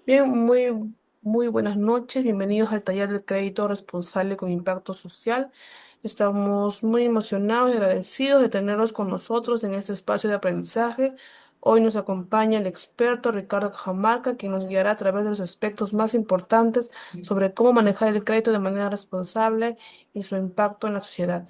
Bien, muy buenas noches. Bienvenidos al taller de crédito responsable con impacto social. Estamos muy emocionados y agradecidos de tenerlos con nosotros en este espacio de aprendizaje. Hoy nos acompaña el experto Ricardo Cajamarca, quien nos guiará a través de los aspectos más importantes sobre cómo manejar el crédito de manera responsable y su impacto en la sociedad.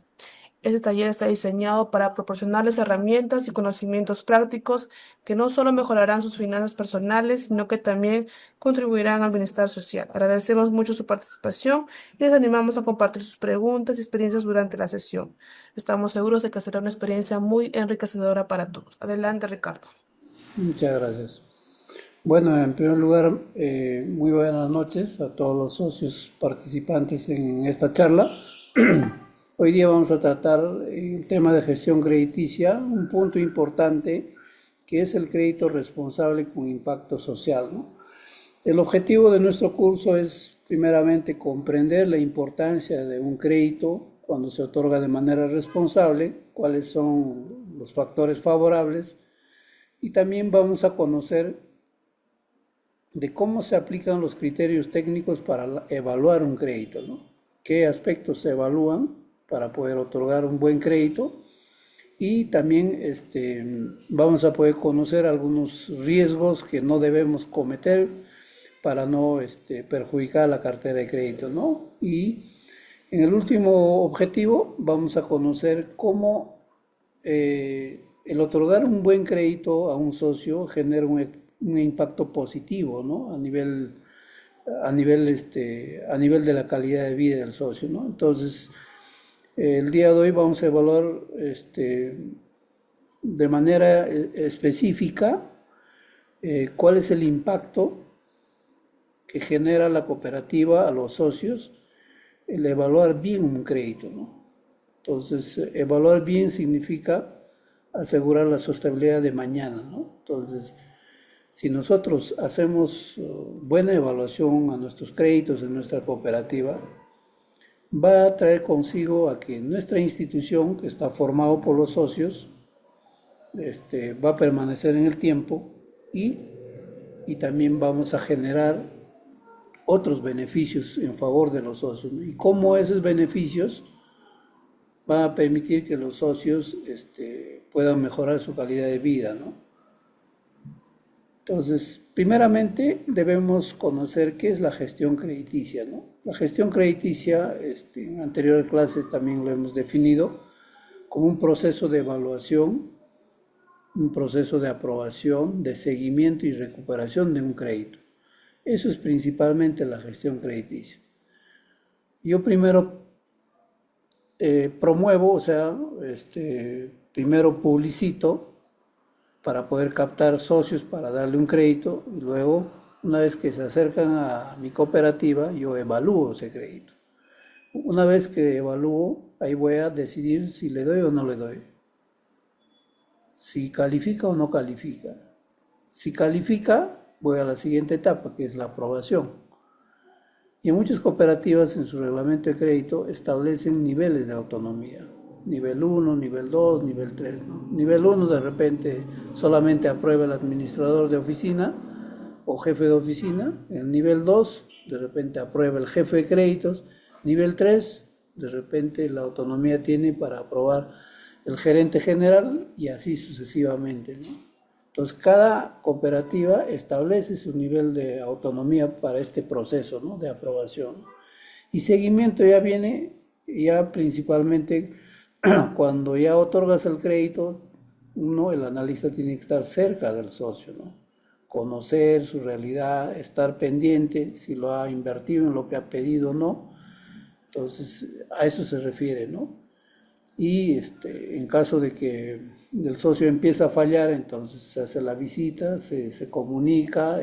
Este taller está diseñado para proporcionarles herramientas y conocimientos prácticos que no solo mejorarán sus finanzas personales, sino que también contribuirán al bienestar social. Agradecemos mucho su participación y les animamos a compartir sus preguntas y experiencias durante la sesión. Estamos seguros de que será una experiencia muy enriquecedora para todos. Adelante, Ricardo. Muchas gracias. Bueno, en primer lugar, muy buenas noches a todos los socios participantes en esta charla. Hoy día vamos a tratar el tema de gestión crediticia, un punto importante que es el crédito responsable con impacto social, ¿no? El objetivo de nuestro curso es primeramente comprender la importancia de un crédito cuando se otorga de manera responsable, cuáles son los factores favorables y también vamos a conocer de cómo se aplican los criterios técnicos para evaluar un crédito, ¿no? ¿Qué aspectos se evalúan para poder otorgar un buen crédito? Y también vamos a poder conocer algunos riesgos que no debemos cometer para no perjudicar la cartera de crédito, ¿no? Y en el último objetivo vamos a conocer cómo el otorgar un buen crédito a un socio genera un impacto positivo, ¿no? A nivel de la calidad de vida del socio, ¿no? Entonces, el día de hoy vamos a evaluar de manera específica cuál es el impacto que genera la cooperativa a los socios el evaluar bien un crédito, ¿no? Entonces, evaluar bien significa asegurar la sostenibilidad de mañana, ¿no? Entonces, si nosotros hacemos buena evaluación a nuestros créditos en nuestra cooperativa, va a traer consigo a que nuestra institución, que está formada por los socios, va a permanecer en el tiempo y, y también vamos a generar otros beneficios en favor de los socios, ¿no? Y cómo esos beneficios van a permitir que los socios puedan mejorar su calidad de vida, ¿no? Entonces, primeramente debemos conocer qué es la gestión crediticia, ¿no? La gestión crediticia, en anteriores clases también lo hemos definido como un proceso de evaluación, un proceso de aprobación, de seguimiento y recuperación de un crédito. Eso es principalmente la gestión crediticia. Yo primero promuevo, o sea, primero publicito para poder captar socios para darle un crédito y luego, una vez que se acercan a mi cooperativa, yo evalúo ese crédito. Una vez que evalúo, ahí voy a decidir si le doy o no le doy, si califica o no califica. Si califica, voy a la siguiente etapa, que es la aprobación. Y muchas cooperativas en su reglamento de crédito establecen niveles de autonomía. Nivel 1, nivel 2, nivel 3, ¿no? Nivel 1 de repente solamente aprueba el administrador de oficina o jefe de oficina. El nivel 2 de repente aprueba el jefe de créditos. Nivel 3 de repente la autonomía tiene para aprobar el gerente general y así sucesivamente, ¿no? Entonces, cada cooperativa establece su nivel de autonomía para este proceso, ¿no?, de aprobación. Y seguimiento ya viene, ya principalmente cuando ya otorgas el crédito, uno, el analista tiene que estar cerca del socio, ¿no? Conocer su realidad, estar pendiente si lo ha invertido en lo que ha pedido o no. Entonces, a eso se refiere, ¿no? Y en caso de que el socio empiece a fallar, entonces se hace la visita, se comunica,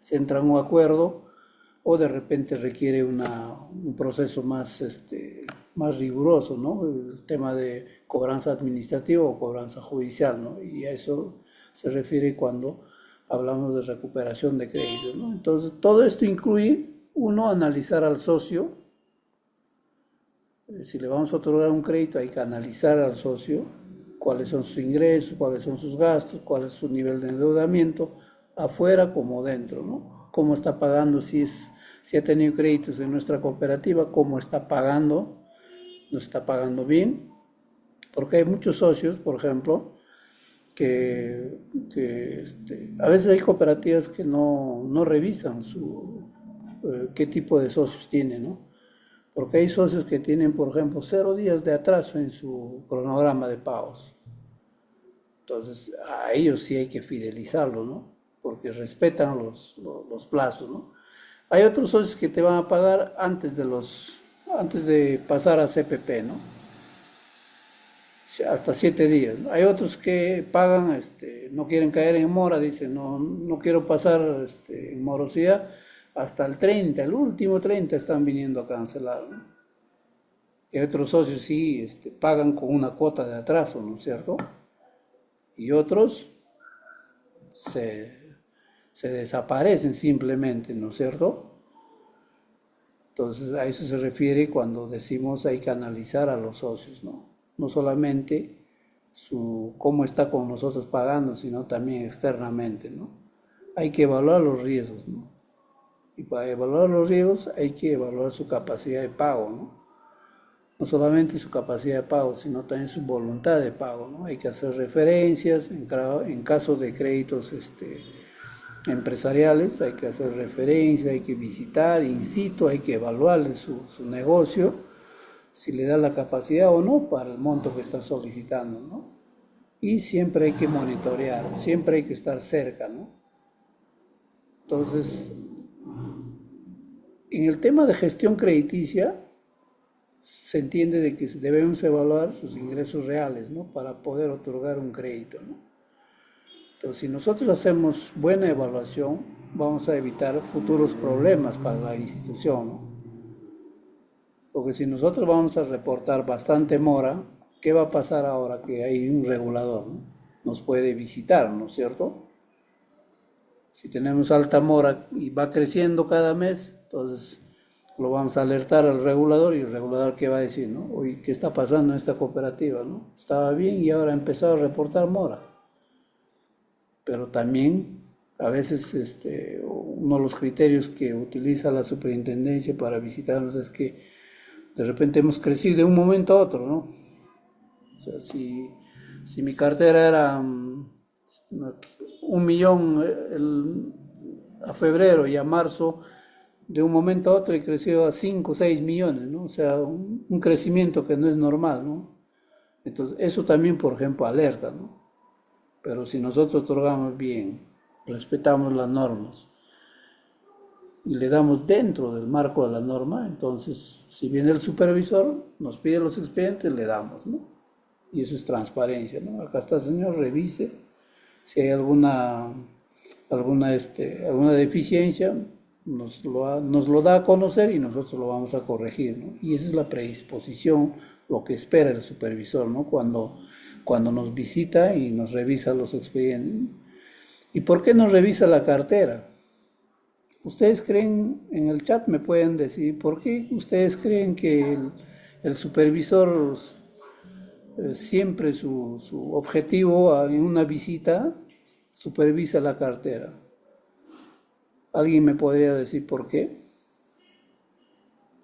se entra en un acuerdo o de repente requiere un proceso más, más riguroso, ¿no? El tema de cobranza administrativa o cobranza judicial, ¿no? Y a eso se refiere cuando hablamos de recuperación de crédito, ¿no? Entonces, todo esto incluye, uno, analizar al socio. Si le vamos a otorgar un crédito, hay que analizar al socio cuáles son sus ingresos, cuáles son sus gastos, cuál es su nivel de endeudamiento, afuera como dentro, ¿no? cómo está pagando, si ha tenido créditos en nuestra cooperativa, cómo está pagando, no está pagando bien, porque hay muchos socios, por ejemplo, que a veces hay cooperativas que no revisan qué tipo de socios tienen, ¿no? Porque hay socios que tienen, por ejemplo, 0 días de atraso en su cronograma de pagos. Entonces, a ellos sí hay que fidelizarlos, ¿no? Porque respetan los plazos, ¿no? Hay otros socios que te van a pagar antes de pasar a CPP, ¿no? Hasta 7 días, ¿no? Hay otros que pagan, no quieren caer en mora, dicen, no quiero pasar en morosidad, hasta el 30, el último 30 están viniendo a cancelar, ¿no? Y otros socios sí pagan con una cuota de atraso, ¿no es cierto? Y otros se, se desaparecen simplemente, ¿no es cierto? Entonces a eso se refiere cuando decimos hay que analizar a los socios, ¿no? No solamente cómo está con nosotros pagando, sino también externamente, ¿no? Hay que evaluar los riesgos, ¿no? Y para evaluar los riesgos hay que evaluar su capacidad de pago, ¿no? No solamente su capacidad de pago, sino también su voluntad de pago, ¿no? Hay que hacer referencias en caso de créditos empresariales, hay que hacer referencias, hay que visitar in situ, hay que evaluarle su negocio, si le da la capacidad o no para el monto que está solicitando, ¿no? Y siempre hay que monitorear, siempre hay que estar cerca, ¿no? Entonces, en el tema de gestión crediticia, se entiende de que debemos evaluar sus ingresos reales, ¿no? Para poder otorgar un crédito, ¿no? Entonces, si nosotros hacemos buena evaluación, vamos a evitar futuros problemas para la institución, ¿no? Porque si nosotros vamos a reportar bastante mora, ¿qué va a pasar ahora que hay un regulador, ¿no? Nos puede visitar, ¿no es cierto? Si tenemos alta mora y va creciendo cada mes, entonces lo vamos a alertar al regulador y el regulador qué va a decir, ¿no? Oye, ¿qué está pasando en esta cooperativa, ¿no? Estaba bien y ahora ha empezado a reportar mora. Pero también a veces uno de los criterios que utiliza la superintendencia para visitarnos es que de repente hemos crecido de un momento a otro, ¿no? O sea, si mi cartera era 1 millón a febrero y a marzo, de un momento a otro he crecido a 5 o 6 millones, ¿no? O sea, un crecimiento que no es normal, ¿no? Entonces, eso también, por ejemplo, alerta, ¿no? Pero si nosotros otorgamos bien, respetamos las normas y le damos dentro del marco de la norma, entonces, si viene el supervisor, nos pide los expedientes, le damos, ¿no? Y eso es transparencia, ¿no? Acá está, señor, revise si hay alguna deficiencia, nos lo da a conocer y nosotros lo vamos a corregir, ¿no? Y esa es la predisposición, lo que espera el supervisor, ¿no? Cuando nos visita y nos revisa los expedientes. ¿Y por qué nos revisa la cartera? Ustedes creen, en el chat me pueden decir, ¿por qué ustedes creen que el supervisor siempre su objetivo en una visita supervisa la cartera? ¿Alguien me podría decir por qué?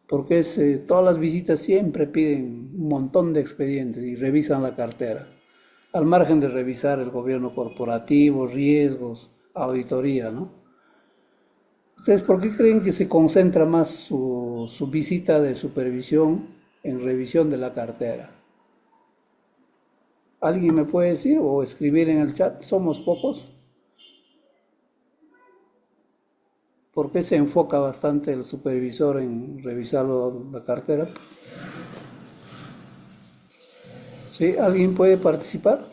Porque todas las visitas siempre piden un montón de expedientes y revisan la cartera, al margen de revisar el gobierno corporativo, riesgos, auditoría, ¿no? ¿Ustedes por qué creen que se concentra más su visita de supervisión en revisión de la cartera? ¿Alguien me puede decir o escribir en el chat? ¿Somos pocos? ¿Por qué se enfoca bastante el supervisor en revisar la cartera? ¿Sí? ¿Alguien puede participar?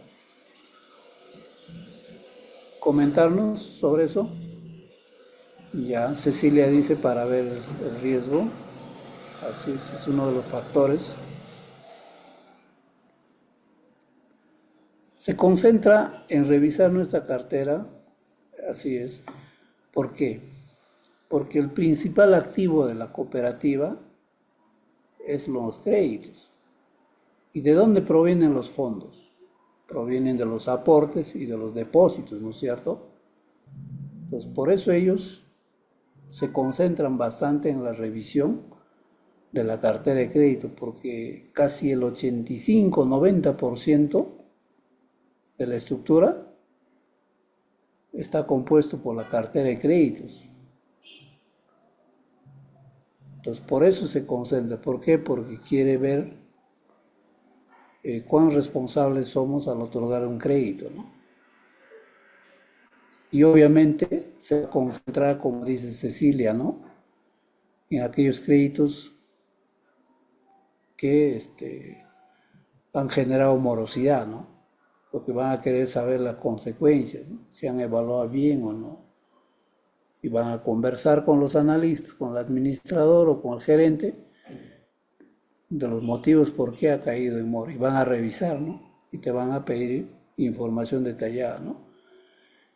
¿Comentarnos sobre eso? Ya, Cecilia dice para ver el riesgo. Así es uno de los factores. Se concentra en revisar nuestra cartera, así es. ¿Por qué? Porque el principal activo de la cooperativa es los créditos. ¿Y de dónde provienen los fondos? Provienen de los aportes y de los depósitos, ¿no es cierto? Entonces, por eso ellos se concentran bastante en la revisión de la cartera de crédito, porque casi el 85-90% de la estructura está compuesto por la cartera de créditos. Entonces, por eso se concentra. ¿Por qué? Porque quiere ver cuán responsables somos al otorgar un crédito, ¿no? Y obviamente se va a concentrar, como dice Cecilia, ¿no? En aquellos créditos que han generado morosidad, ¿no? Porque van a querer saber las consecuencias, ¿no? Si han evaluado bien o no. Y van a conversar con los analistas, con el administrador o con el gerente de los motivos por qué ha caído en mora. Y van a revisar, ¿no? Y te van a pedir información detallada, ¿no?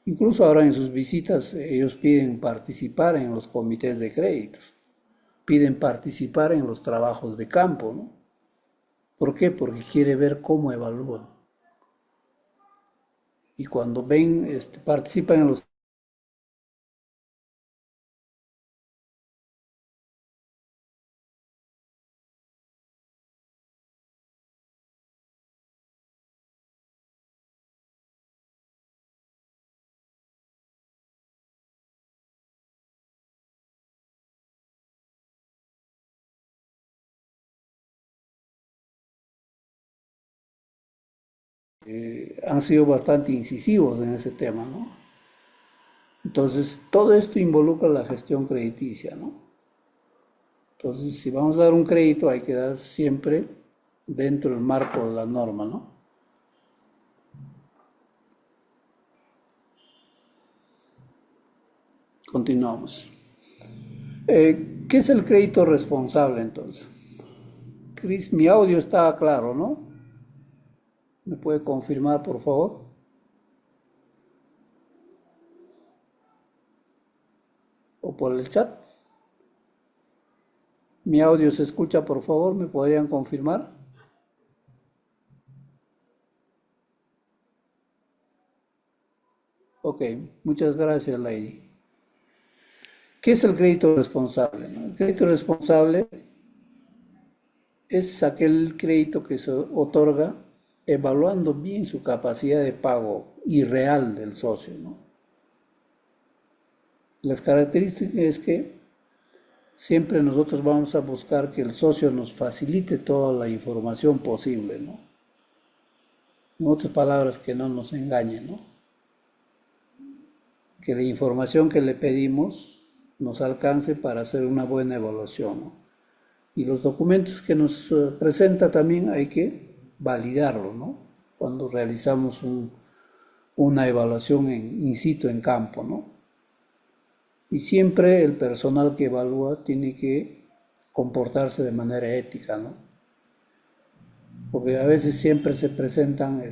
Incluso ahora en sus visitas ellos piden participar en los comités de créditos, piden participar en los trabajos de campo, ¿no? ¿Por qué? Porque quiere ver cómo evalúan. Y cuando ven, participan en los... han sido bastante incisivos en ese tema, ¿no? Entonces, todo esto involucra la gestión crediticia, ¿no? Entonces, si vamos a dar un crédito, hay que dar siempre dentro del marco de la norma, ¿no? Continuamos. ¿Qué es el crédito responsable entonces? Cris, mi audio está claro, ¿no? ¿Me puede confirmar, por favor? ¿O por el chat? ¿Mi audio se escucha, por favor? ¿Me podrían confirmar? Ok, muchas gracias, Lady. ¿Qué es el crédito responsable? El crédito responsable es aquel crédito que se otorga evaluando bien su capacidad de pago y real del socio, ¿no? Las características es que siempre nosotros vamos a buscar que el socio nos facilite toda la información posible, ¿no? En otras palabras, que no nos engañe, ¿no? Que la información que le pedimos nos alcance para hacer una buena evaluación, ¿no? Y los documentos que nos presenta también hay que validarlos, ¿no? Cuando realizamos una evaluación in situ en campo, ¿no? Y siempre el personal que evalúa tiene que comportarse de manera ética, ¿no? Porque a veces siempre se presentan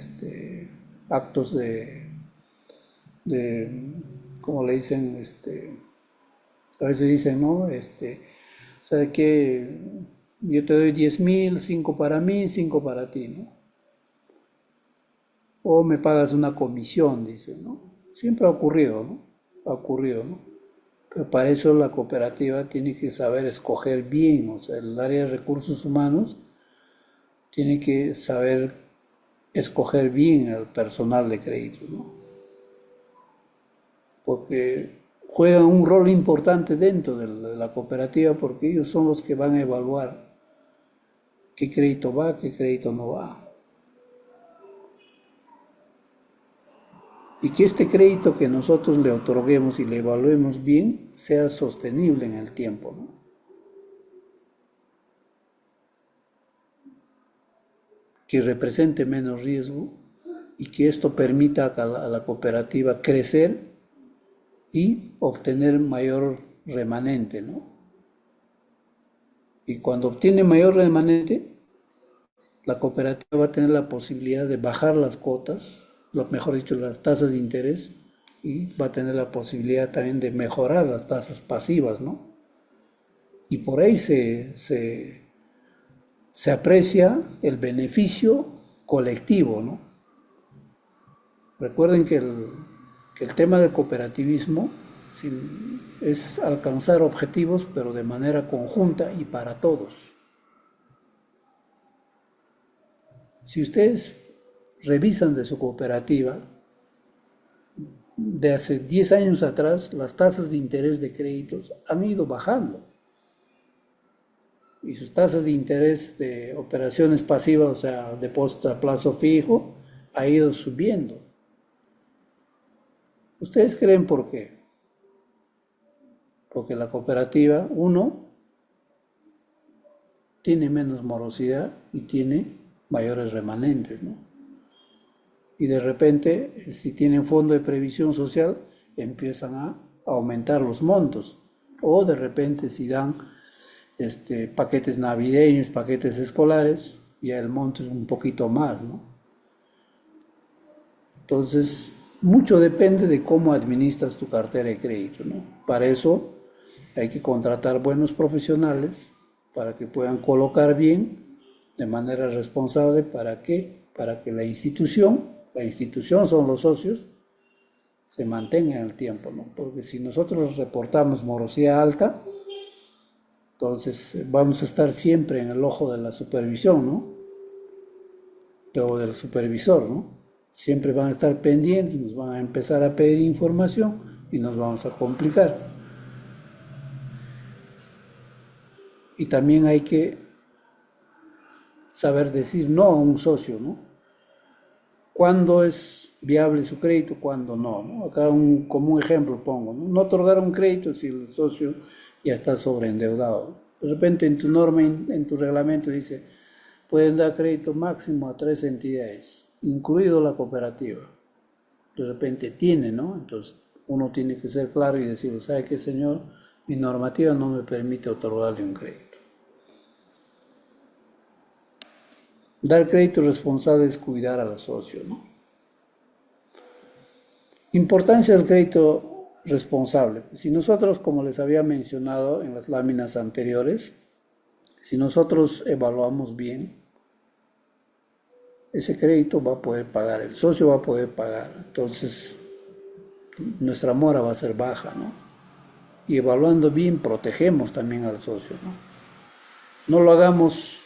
actos de ¿cómo le dicen? A veces dicen, ¿no? ¿Sabe qué? Yo te doy 10.000, 5 para mí, 5 para ti, ¿no? O me pagas una comisión, dicen, ¿no? Siempre ha ocurrido, ¿no? Ha ocurrido, ¿no? Pero para eso la cooperativa tiene que saber escoger bien, o sea, el área de recursos humanos tiene que saber escoger bien al personal de crédito, ¿no? Porque juegan un rol importante dentro de la cooperativa porque ellos son los que van a evaluar qué crédito va, qué crédito no va. Y que este crédito que nosotros le otorguemos y le evaluemos bien sea sostenible en el tiempo, ¿no? Que represente menos riesgo y que esto permita a la cooperativa crecer y obtener mayor remanente, ¿no? Y cuando obtiene mayor remanente, la cooperativa va a tener la posibilidad de bajar las cuotas, lo mejor dicho, las tasas de interés, y va a tener la posibilidad también de mejorar las tasas pasivas, ¿no? Y por ahí se aprecia el beneficio colectivo, ¿no? Recuerden que el tema del cooperativismo Es alcanzar objetivos, pero de manera conjunta y para todos. Si ustedes revisan de su cooperativa, de hace 10 años atrás, las tasas de interés de créditos han ido bajando. Y sus tasas de interés de operaciones pasivas, o sea, depósito a plazo fijo, ha ido subiendo. ¿Ustedes creen por qué? Porque la cooperativa, uno, tiene menos morosidad y tiene mayores remanentes, ¿no? Y de repente, si tienen fondo de previsión social, empiezan a aumentar los montos. O de repente, si dan paquetes navideños, paquetes escolares, ya el monto es un poquito más, ¿no? Entonces, mucho depende de cómo administras tu cartera de crédito, ¿no? Para eso hay que contratar buenos profesionales para que puedan colocar bien, de manera responsable, ¿para qué? Para que la institución son los socios, se mantenga en el tiempo, ¿no? Porque si nosotros reportamos morosidad alta, entonces vamos a estar siempre en el ojo de la supervisión, ¿no? O del supervisor, ¿no? Siempre van a estar pendientes, nos van a empezar a pedir información y nos vamos a complicar. Y también hay que saber decir no a un socio, ¿no? ¿Cuándo es viable su crédito? ¿Cuándo no? ¿No? Acá como un ejemplo pongo, ¿no? No otorgar un crédito si el socio ya está sobreendeudado. De repente en tu norma, en tu reglamento dice, pueden dar crédito máximo a 3 entidades, incluido la cooperativa. De repente tiene, ¿no? Entonces uno tiene que ser claro y decirle, ¿sabe qué, señor? Mi normativa no me permite otorgarle un crédito. Dar crédito responsable es cuidar al socio, ¿no? Importancia del crédito responsable. Si nosotros, como les había mencionado en las láminas anteriores, si nosotros evaluamos bien, ese crédito va a poder pagar, el socio va a poder pagar. Entonces, nuestra mora va a ser baja, ¿no? Y evaluando bien, protegemos también al socio, ¿no? No lo hagamos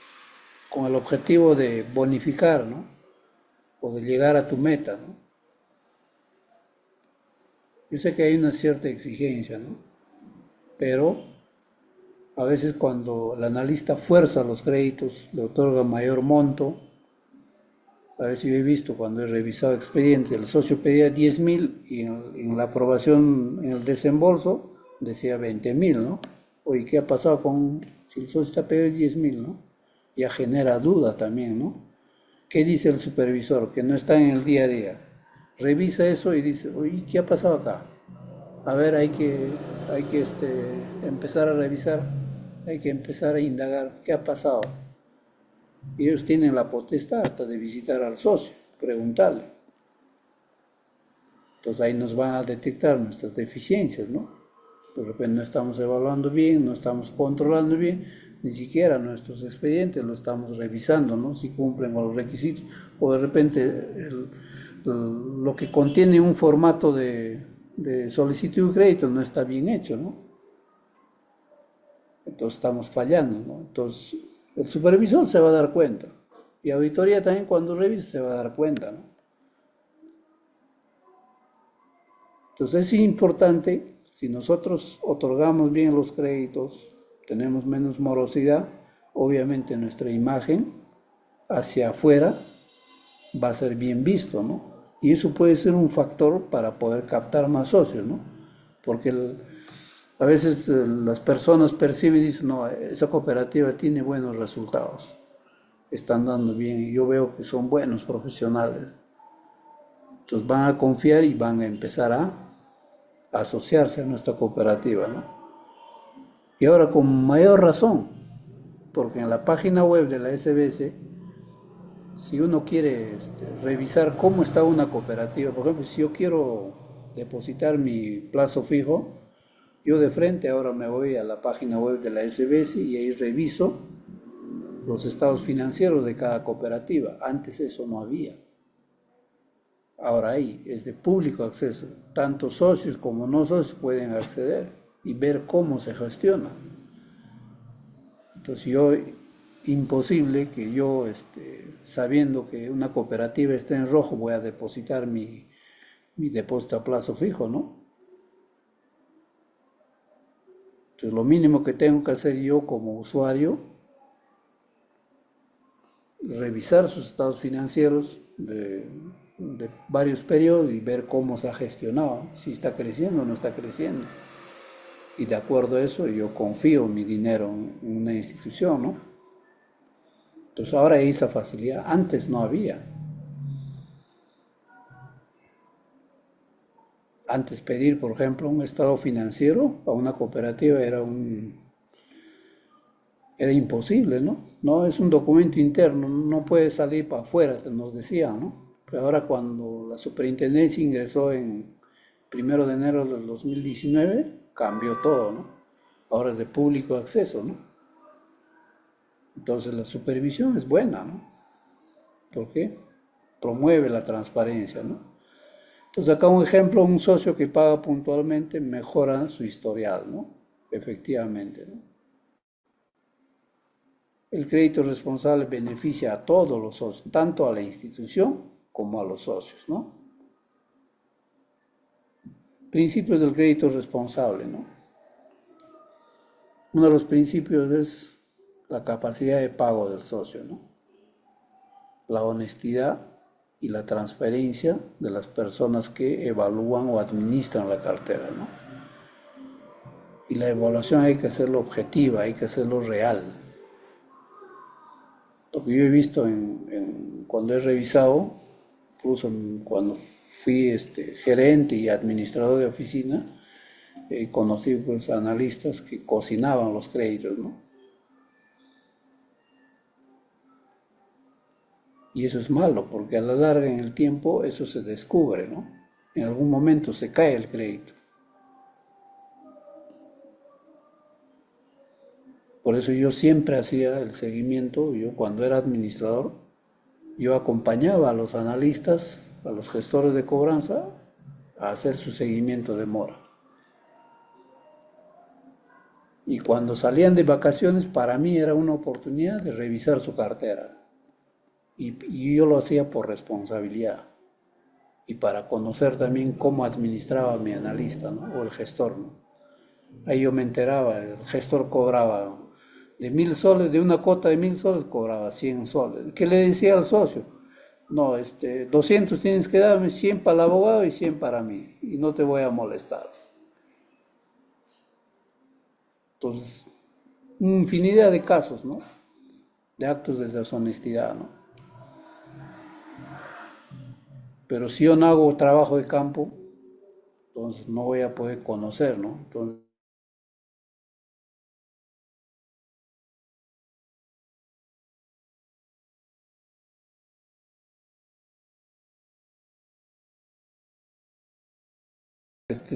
con el objetivo de bonificar, ¿no? O de llegar a tu meta, ¿no? Yo sé que hay una cierta exigencia, ¿no? Pero a veces cuando el analista fuerza los créditos, le otorga mayor monto. A veces yo he visto cuando he revisado expedientes, el socio pedía 10.000 y en la aprobación, en el desembolso, decía 20.000, ¿no? Oye, ¿qué ha pasado si el socio te ha pedido 10.000, ¿no? Ya genera duda también, ¿no? ¿Qué dice el supervisor? Que no está en el día a día. Revisa eso y dice, oye, ¿qué ha pasado acá? A ver, hay que empezar a revisar, hay que empezar a indagar qué ha pasado. Y ellos tienen la potestad hasta de visitar al socio, preguntarle. Entonces ahí nos van a detectar nuestras deficiencias, ¿no? De repente no estamos evaluando bien, no estamos controlando bien, ni siquiera nuestros expedientes lo estamos revisando, ¿no? Si cumplen con los requisitos, o de repente lo que contiene un formato de solicitud de crédito no está bien hecho, ¿no? Entonces estamos fallando, ¿no? Entonces el supervisor se va a dar cuenta, y auditoría también cuando revise se va a dar cuenta, ¿no? Entonces es importante, si nosotros otorgamos bien los créditos, tenemos menos morosidad, obviamente nuestra imagen hacia afuera va a ser bien visto, ¿no? Y eso puede ser un factor para poder captar más socios, ¿no? Porque a veces las personas perciben y dicen, no, esa cooperativa tiene buenos resultados, están dando bien y yo veo que son buenos profesionales. Entonces van a confiar y van a empezar a asociarse a nuestra cooperativa, ¿no? Y ahora con mayor razón, porque en la página web de la SBS, si uno quiere revisar cómo está una cooperativa, por ejemplo, si yo quiero depositar mi plazo fijo, yo de frente ahora me voy a la página web de la SBS y ahí reviso los estados financieros de cada cooperativa. Antes eso no había. Ahora ahí es de público acceso. Tanto socios como no socios pueden acceder y ver cómo se gestiona. Entonces imposible que yo, sabiendo que una cooperativa está en rojo, voy a depositar mi depósito a plazo fijo, ¿no? Entonces lo mínimo que tengo que hacer yo como usuario, revisar sus estados financieros de varios periodos y ver cómo se ha gestionado, si está creciendo o no está creciendo. Y de acuerdo a eso, yo confío mi dinero en una institución, ¿no? Entonces ahora hay esa facilidad, antes no había. Antes pedir, por ejemplo, un estado financiero a una cooperativa era imposible, ¿no? No es un documento interno, no puede salir para afuera, nos decían, ¿no? Pero ahora cuando la superintendencia ingresó en 1 de enero del 2019, cambió todo, ¿no? Ahora es de público acceso, ¿no? Entonces la supervisión es buena, ¿no? ¿Por qué? Promueve la transparencia, ¿no? Entonces acá un ejemplo, un socio que paga puntualmente mejora su historial, ¿no? Efectivamente, ¿no? El crédito responsable beneficia a todos los socios, tanto a la institución como a los socios, ¿no? Principios del crédito responsable, ¿no? Uno de los principios es la capacidad de pago del socio, ¿no? La honestidad y la transparencia de las personas que evalúan o administran la cartera, ¿no? Y la evaluación hay que hacerlo objetiva, hay que hacerlo real. Lo que yo he visto cuando he revisado, incluso cuando fui gerente y administrador de oficina, conocí pues analistas que cocinaban los créditos, ¿no? Y eso es malo, porque a la larga en el tiempo eso se descubre, ¿no? En algún momento se cae el crédito. Por eso yo siempre hacía el seguimiento, yo cuando era administrador, yo acompañaba a los analistas, a los gestores de cobranza, a hacer su seguimiento de mora. Y cuando salían de vacaciones, para mí era una oportunidad de revisar su cartera. Y yo lo hacía por responsabilidad y para conocer también cómo administraba mi analista, ¿no? O el gestor, ¿no? Ahí yo me enteraba, el gestor cobraba de 1.000 soles, de una cuota de 1.000 soles, cobraba 100 soles. ¿Qué le decía al socio? No, 200 tienes que darme, 100 para el abogado y 100 para mí, y no te voy a molestar. Entonces, infinidad de casos, ¿no? De actos de deshonestidad, ¿no? Pero si yo no hago trabajo de campo, entonces no voy a poder conocer, ¿no? Entonces,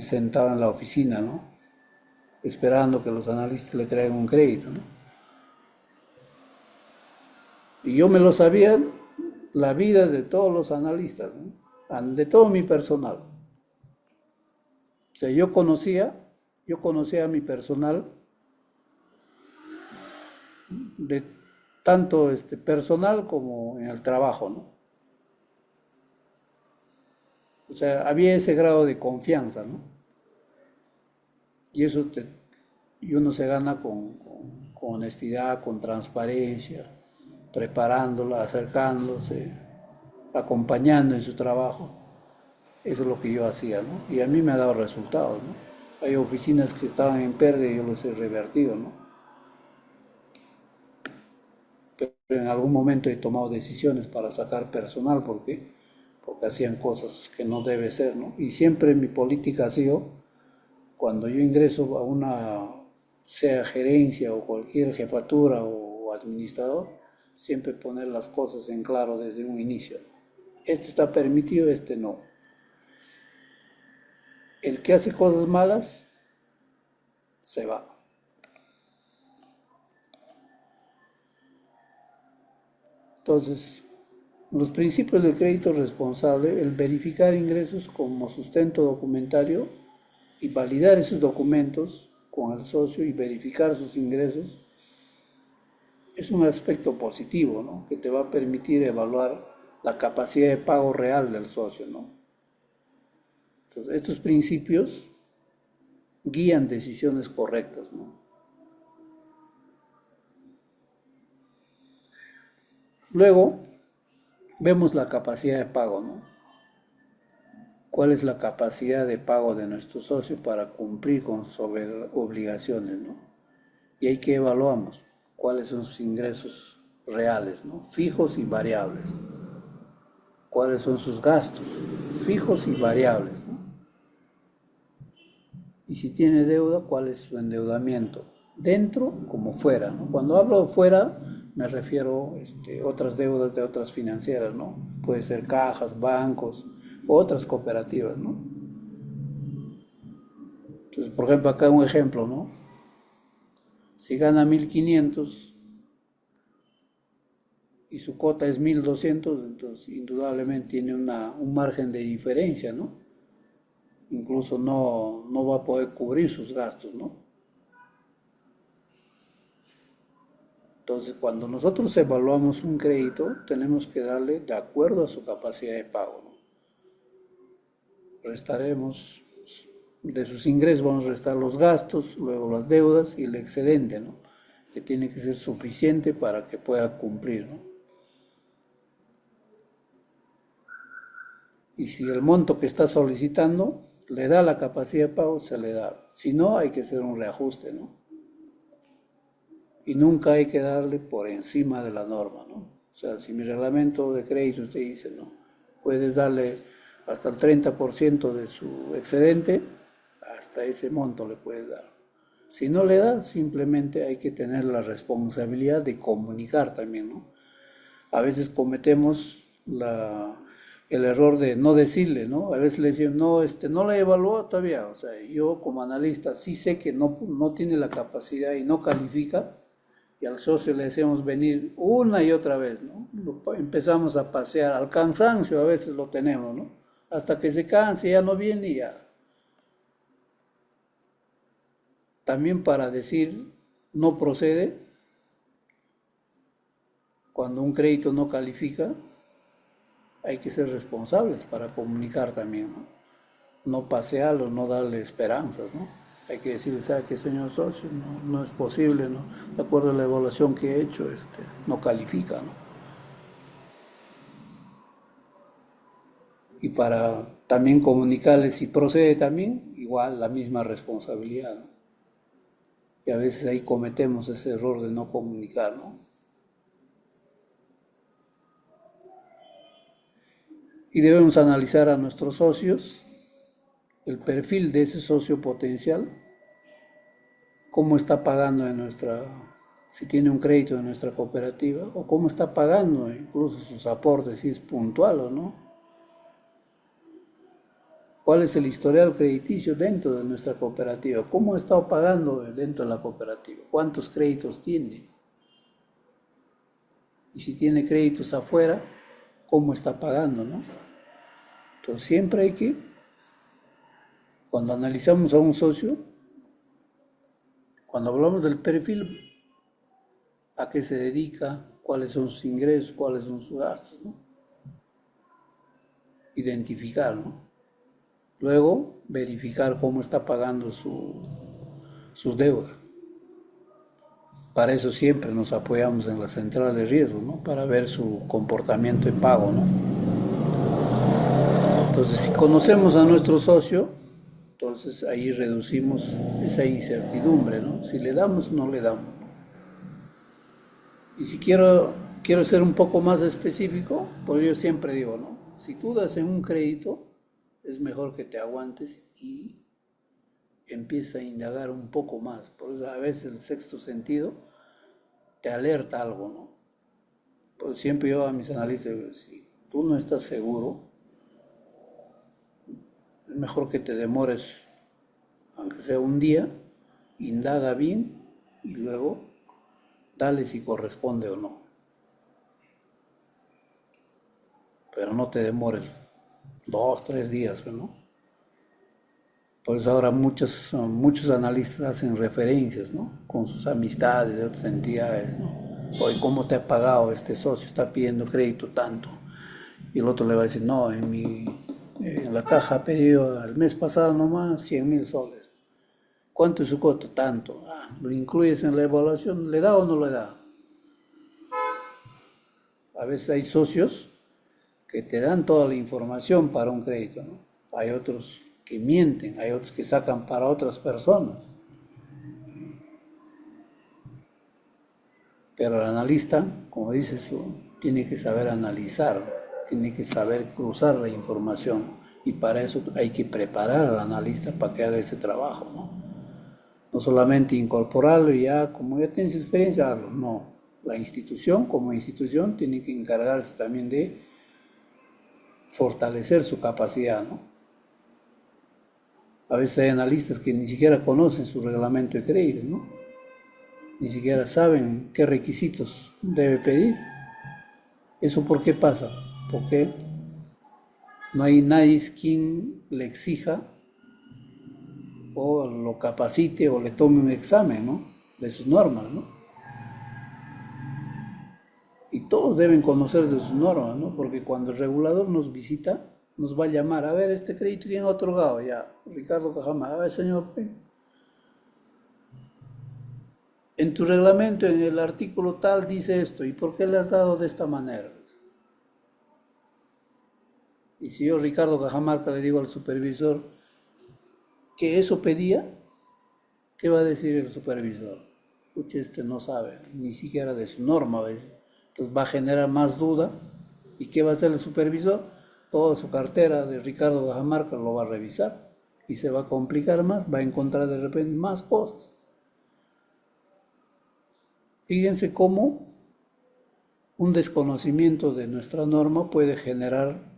sentado en la oficina, ¿no? Esperando que los analistas le traigan un crédito, ¿no? Y yo me lo sabía la vida de todos los analistas, ¿no? De todo mi personal. O sea, yo conocía a mi personal de tanto personal como en el trabajo, ¿no? O sea, había ese grado de confianza, ¿no? Y y uno se gana con honestidad, con transparencia, preparándola, acercándose, acompañando en su trabajo. Eso es lo que yo hacía, ¿no? Y a mí me ha dado resultados, ¿no? Hay oficinas que estaban en pérdida y yo los he revertido, ¿no? Pero en algún momento he tomado decisiones para sacar personal porque hacían cosas que no debe ser, ¿no? Y siempre mi política ha sido, cuando yo ingreso a una, sea gerencia o cualquier jefatura o administrador, siempre poner las cosas en claro desde un inicio. Este está permitido, este no. El que hace cosas malas, se va. Entonces, Los principios del crédito responsable, el verificar ingresos como sustento documentario y validar esos documentos con el socio y verificar sus ingresos, es un aspecto positivo, ¿no? Que te va a permitir evaluar la capacidad de pago real del socio, ¿no? Entonces, estos principios guían decisiones correctas, ¿no? Luego, vemos la capacidad de pago, ¿no? ¿Cuál es la capacidad de pago de nuestro socio para cumplir con sus obligaciones, ¿no? Y ahí que evaluamos cuáles son sus ingresos reales, ¿no? Fijos y variables. Cuáles son sus gastos, fijos y variables, ¿no? Y si tiene deuda, cuál es su endeudamiento, dentro como fuera, ¿no? Cuando hablo fuera, me refiero a otras deudas de otras financieras, ¿no? Puede ser cajas, bancos, otras cooperativas, ¿no? Entonces, por ejemplo, acá un ejemplo, ¿no? Si gana 1.500 y su cuota es 1.200, entonces indudablemente tiene un margen de diferencia, ¿no? Incluso no va a poder cubrir sus gastos, ¿no? Entonces, cuando nosotros evaluamos un crédito, tenemos que darle de acuerdo a su capacidad de pago, ¿no? Restaremos de sus ingresos, vamos a restar los gastos, luego las deudas y el excedente, ¿no? Que tiene que ser suficiente para que pueda cumplir, ¿no? Y si el monto que está solicitando le da la capacidad de pago, se le da. Si no, hay que hacer un reajuste, ¿no? Y nunca hay que darle por encima de la norma, ¿no? O sea, si mi reglamento de crédito usted dice, no, puedes darle hasta el 30% de su excedente, hasta ese monto le puedes dar. Si no le da, simplemente hay que tener la responsabilidad de comunicar también, ¿no? A veces cometemos el error de no decirle, ¿no? A veces le decimos, no, no la evaluó todavía. O sea, yo como analista sí sé que no tiene la capacidad y no califica, y al socio le decimos venir una y otra vez, ¿no? Empezamos a pasear, al cansancio a veces lo tenemos, ¿no? Hasta que se canse, ya no viene y ya. También para decir no procede, cuando un crédito no califica, hay que ser responsables para comunicar también, ¿no? No pasearlo, no darle esperanzas, ¿no? Hay que decirle, ¿sabe qué, señor socio? No es posible, ¿no? De acuerdo a la evaluación que he hecho, no califica, ¿no? Y para también comunicarles si procede también, igual la misma responsabilidad, ¿no? Y a veces ahí cometemos ese error de no comunicar, ¿no? Y debemos analizar a nuestros socios, el perfil de ese socio potencial, cómo está pagando si tiene un crédito en nuestra cooperativa, o cómo está pagando incluso sus aportes, si es puntual o no. ¿Cuál es el historial crediticio dentro de nuestra cooperativa? ¿Cómo ha estado pagando dentro de la cooperativa? ¿Cuántos créditos tiene? Y si tiene créditos afuera, ¿cómo está pagando, no? Entonces siempre hay que, cuando analizamos a un socio, cuando hablamos del perfil, a qué se dedica, cuáles son sus ingresos, cuáles son sus gastos, ¿no? Identificar, ¿no? Luego, verificar cómo está pagando sus deudas. Para eso siempre nos apoyamos en la central de riesgo, ¿no? Para ver su comportamiento de pago, ¿no? Entonces, si conocemos a nuestro socio, entonces ahí reducimos esa incertidumbre, ¿no? Si le damos, no le damos. Y si quiero ser un poco más específico, pues yo siempre digo, ¿no? Si tú das en un crédito, es mejor que te aguantes y empieces a indagar un poco más. Por eso a veces el sexto sentido te alerta algo, ¿no? Pues siempre yo a mis analistas digo, si tú no estás seguro, es mejor que te demores, aunque sea un día, indaga bien y luego dale si corresponde o no. pero no te demores 2, 3 días, ¿no? Por eso ahora muchos analistas hacen referencias, ¿no? Con sus amistades de otras entidades, ¿no? Oye, ¿cómo te ha pagado este socio? Está pidiendo crédito tanto. Y el otro le va a decir, no, en la caja ha pedido el mes pasado nomás 100.000 soles. ¿Cuánto es su costo? Tanto. Ah, ¿lo incluyes en la evaluación? ¿Le da o no le da? A veces hay socios que te dan toda la información para un crédito, ¿no? Hay otros que mienten, hay otros que sacan para otras personas. Pero el analista, como dices, tiene que saber analizar, tiene que saber cruzar la información. Y para eso hay que preparar al analista para que haga ese trabajo, ¿no? No solamente incorporarlo y ya, como ya tienes experiencia, hazlo. No. La institución, como institución, tiene que encargarse también de fortalecer su capacidad, ¿no? A veces hay analistas que ni siquiera conocen su reglamento de crédito, ¿no? Ni siquiera saben qué requisitos debe pedir. ¿Eso por qué pasa? Porque no hay nadie quien le exija o lo capacite o le tome un examen, ¿no? De sus normas, ¿no? Y todos deben conocer de sus normas, ¿no? Porque cuando el regulador nos visita, nos va a llamar, a ver, este crédito quién ha otorgado ya, Ricardo Cajamar, a ver, señor P. En tu reglamento, en el artículo tal, dice esto, ¿y por qué le has dado de esta manera? Y si yo, Ricardo Cajamarca, le digo al supervisor que eso pedía, ¿qué va a decir el supervisor? Escuche, este no sabe ni siquiera de su norma, ¿ves? Entonces va a generar más duda. ¿Y qué va a hacer el supervisor? Toda su cartera de Ricardo Cajamarca lo va a revisar y se va a complicar más, va a encontrar de repente más cosas. Fíjense cómo un desconocimiento de nuestra norma puede generar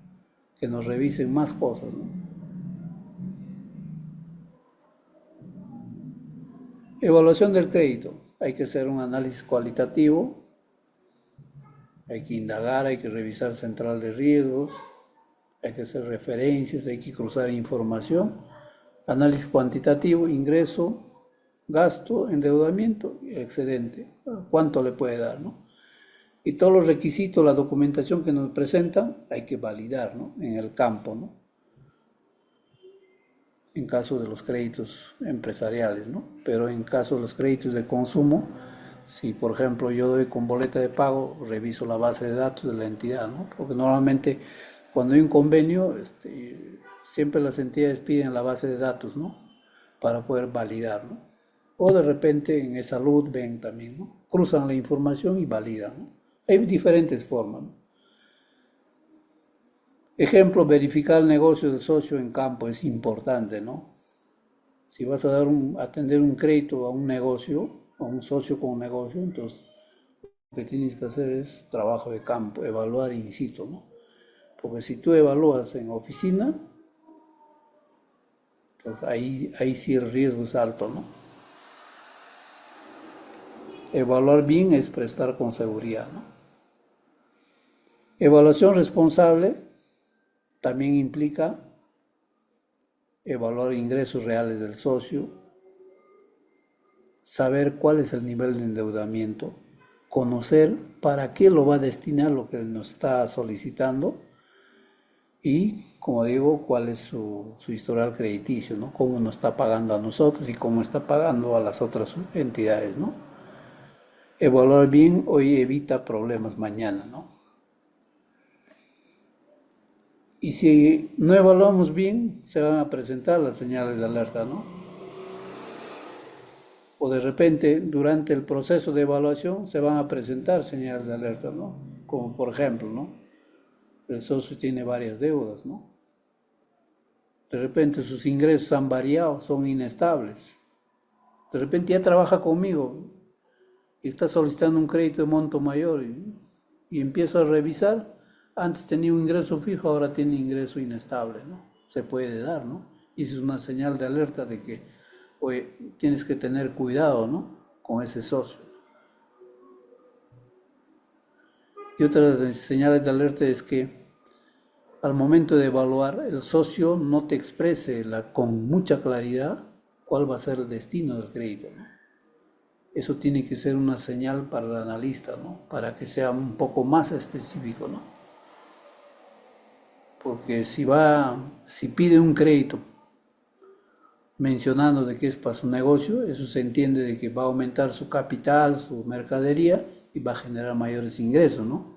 que nos revisen más cosas, ¿no? Evaluación del crédito. Hay que hacer un análisis cualitativo, hay que indagar, hay que revisar central de riesgos, hay que hacer referencias, hay que cruzar información. Análisis cuantitativo, ingreso, gasto, endeudamiento y excedente. ¿Cuánto le puede dar, no? Y todos los requisitos, la documentación que nos presentan, hay que validar, ¿no? En el campo, ¿no? En caso de los créditos empresariales, ¿no? Pero en caso de los créditos de consumo, si por ejemplo yo doy con boleta de pago, reviso la base de datos de la entidad, ¿no? Porque normalmente cuando hay un convenio, siempre las entidades piden la base de datos, ¿no? Para poder validar, ¿no? O de repente en e-salud ven también, ¿no? Cruzan la información y validan, ¿no? Hay diferentes formas, ¿no? Ejemplo, verificar el negocio del socio en campo es importante, ¿no? Si vas a atender un crédito a un negocio, a un socio con un negocio, entonces lo que tienes que hacer es trabajo de campo, evaluar in situ, ¿no? Porque si tú evalúas en oficina, pues ahí sí el riesgo es alto, ¿no? Evaluar bien es prestar con seguridad, ¿no? Evaluación responsable también implica evaluar ingresos reales del socio, saber cuál es el nivel de endeudamiento, conocer para qué lo va a destinar lo que nos está solicitando y, como digo, cuál es su historial crediticio, ¿no? Cómo nos está pagando a nosotros y cómo está pagando a las otras entidades, ¿no? Evaluar bien hoy evita problemas mañana, ¿no? Y si no evaluamos bien, se van a presentar las señales de alerta, ¿no? O de repente, durante el proceso de evaluación, se van a presentar señales de alerta, ¿no? Como por ejemplo, ¿no? El socio tiene varias deudas, ¿no? De repente sus ingresos han variado, son inestables. De repente ya trabaja conmigo y está solicitando un crédito de monto mayor y empiezo a revisar. Antes tenía un ingreso fijo, ahora tiene ingreso inestable, ¿no? Se puede dar, ¿no? Y eso es una señal de alerta de que, oye, tienes que tener cuidado, ¿no? Con ese socio. Y otra de las señales de alerta es que al momento de evaluar, el socio no te exprese con mucha claridad cuál va a ser el destino del crédito, ¿no? Eso tiene que ser una señal para el analista, ¿no? Para que sea un poco más específico, ¿no? Porque si pide un crédito mencionando de que es para su negocio, eso se entiende de que va a aumentar su capital, su mercadería y va a generar mayores ingresos, ¿no?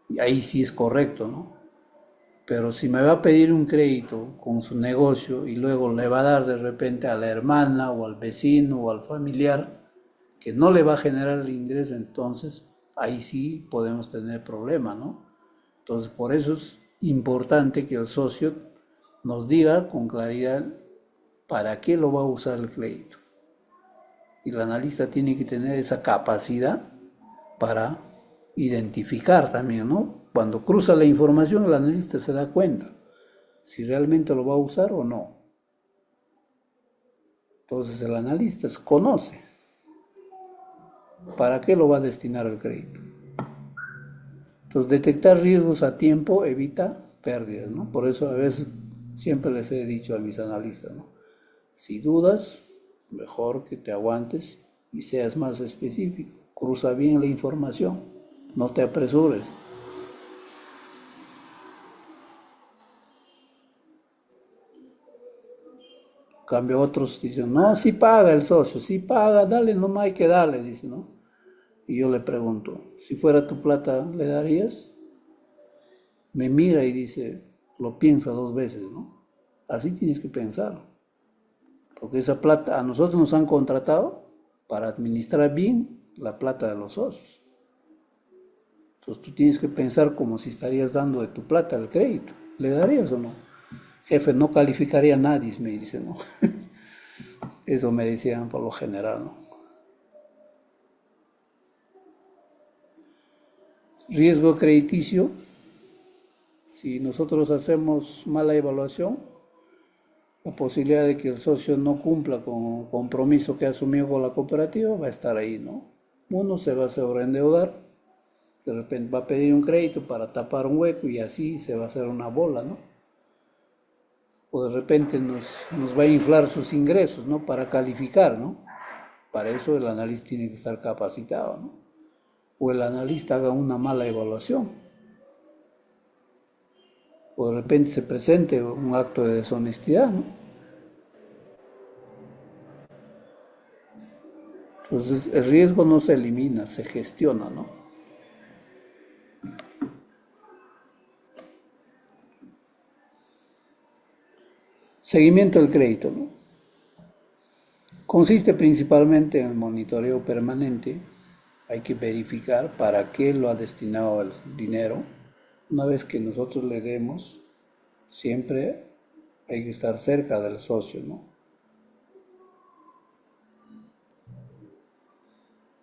Y ahí sí es correcto, ¿no? Pero si me va a pedir un crédito con su negocio y luego le va a dar de repente a la hermana o al vecino o al familiar que no le va a generar el ingreso, entonces ahí sí podemos tener problemas, ¿no? Entonces por eso es importante que el socio nos diga con claridad para qué lo va a usar el crédito. Y el analista tiene que tener esa capacidad para identificar también, ¿no? Cuando cruza la información, el analista se da cuenta si realmente lo va a usar o no. Entonces el analista conoce para qué lo va a destinar el crédito. Entonces detectar riesgos a tiempo evita pérdidas, ¿no? Por eso a veces siempre les he dicho a mis analistas, ¿no? Si dudas, mejor que te aguantes y seas más específico. Cruza bien la información, no te apresures. En cambio otros dicen, no, sí paga el socio, sí paga, dale, no hay que darle, dice, ¿no? Y yo le pregunto, si fuera tu plata, ¿le darías? Me mira y dice, lo piensa dos veces, ¿no? Así tienes que pensar, porque esa plata a nosotros nos han contratado para administrar bien la plata de los socios. Entonces tú tienes que pensar como si estarías dando de tu plata el crédito. ¿Le darías o no? Jefe, no calificaría a nadie, me dice, ¿no? Eso me decían por lo general, ¿no? Riesgo crediticio. Si nosotros hacemos mala evaluación, la posibilidad de que el socio no cumpla con el compromiso que asumió con la cooperativa va a estar ahí, ¿no? Uno se va a sobreendeudar, de repente va a pedir un crédito para tapar un hueco y así se va a hacer una bola, ¿no? O de repente nos va a inflar sus ingresos, ¿no? Para calificar, ¿no? Para eso el analista tiene que estar capacitado, ¿no? O el analista haga una mala evaluación, o de repente se presente un acto de deshonestidad, ¿no? Entonces el riesgo no se elimina, se gestiona, ¿no? Seguimiento del crédito, ¿no? Consiste principalmente en el monitoreo permanente. Hay que verificar para qué lo ha destinado el dinero. Una vez que nosotros le demos, siempre hay que estar cerca del socio, ¿no?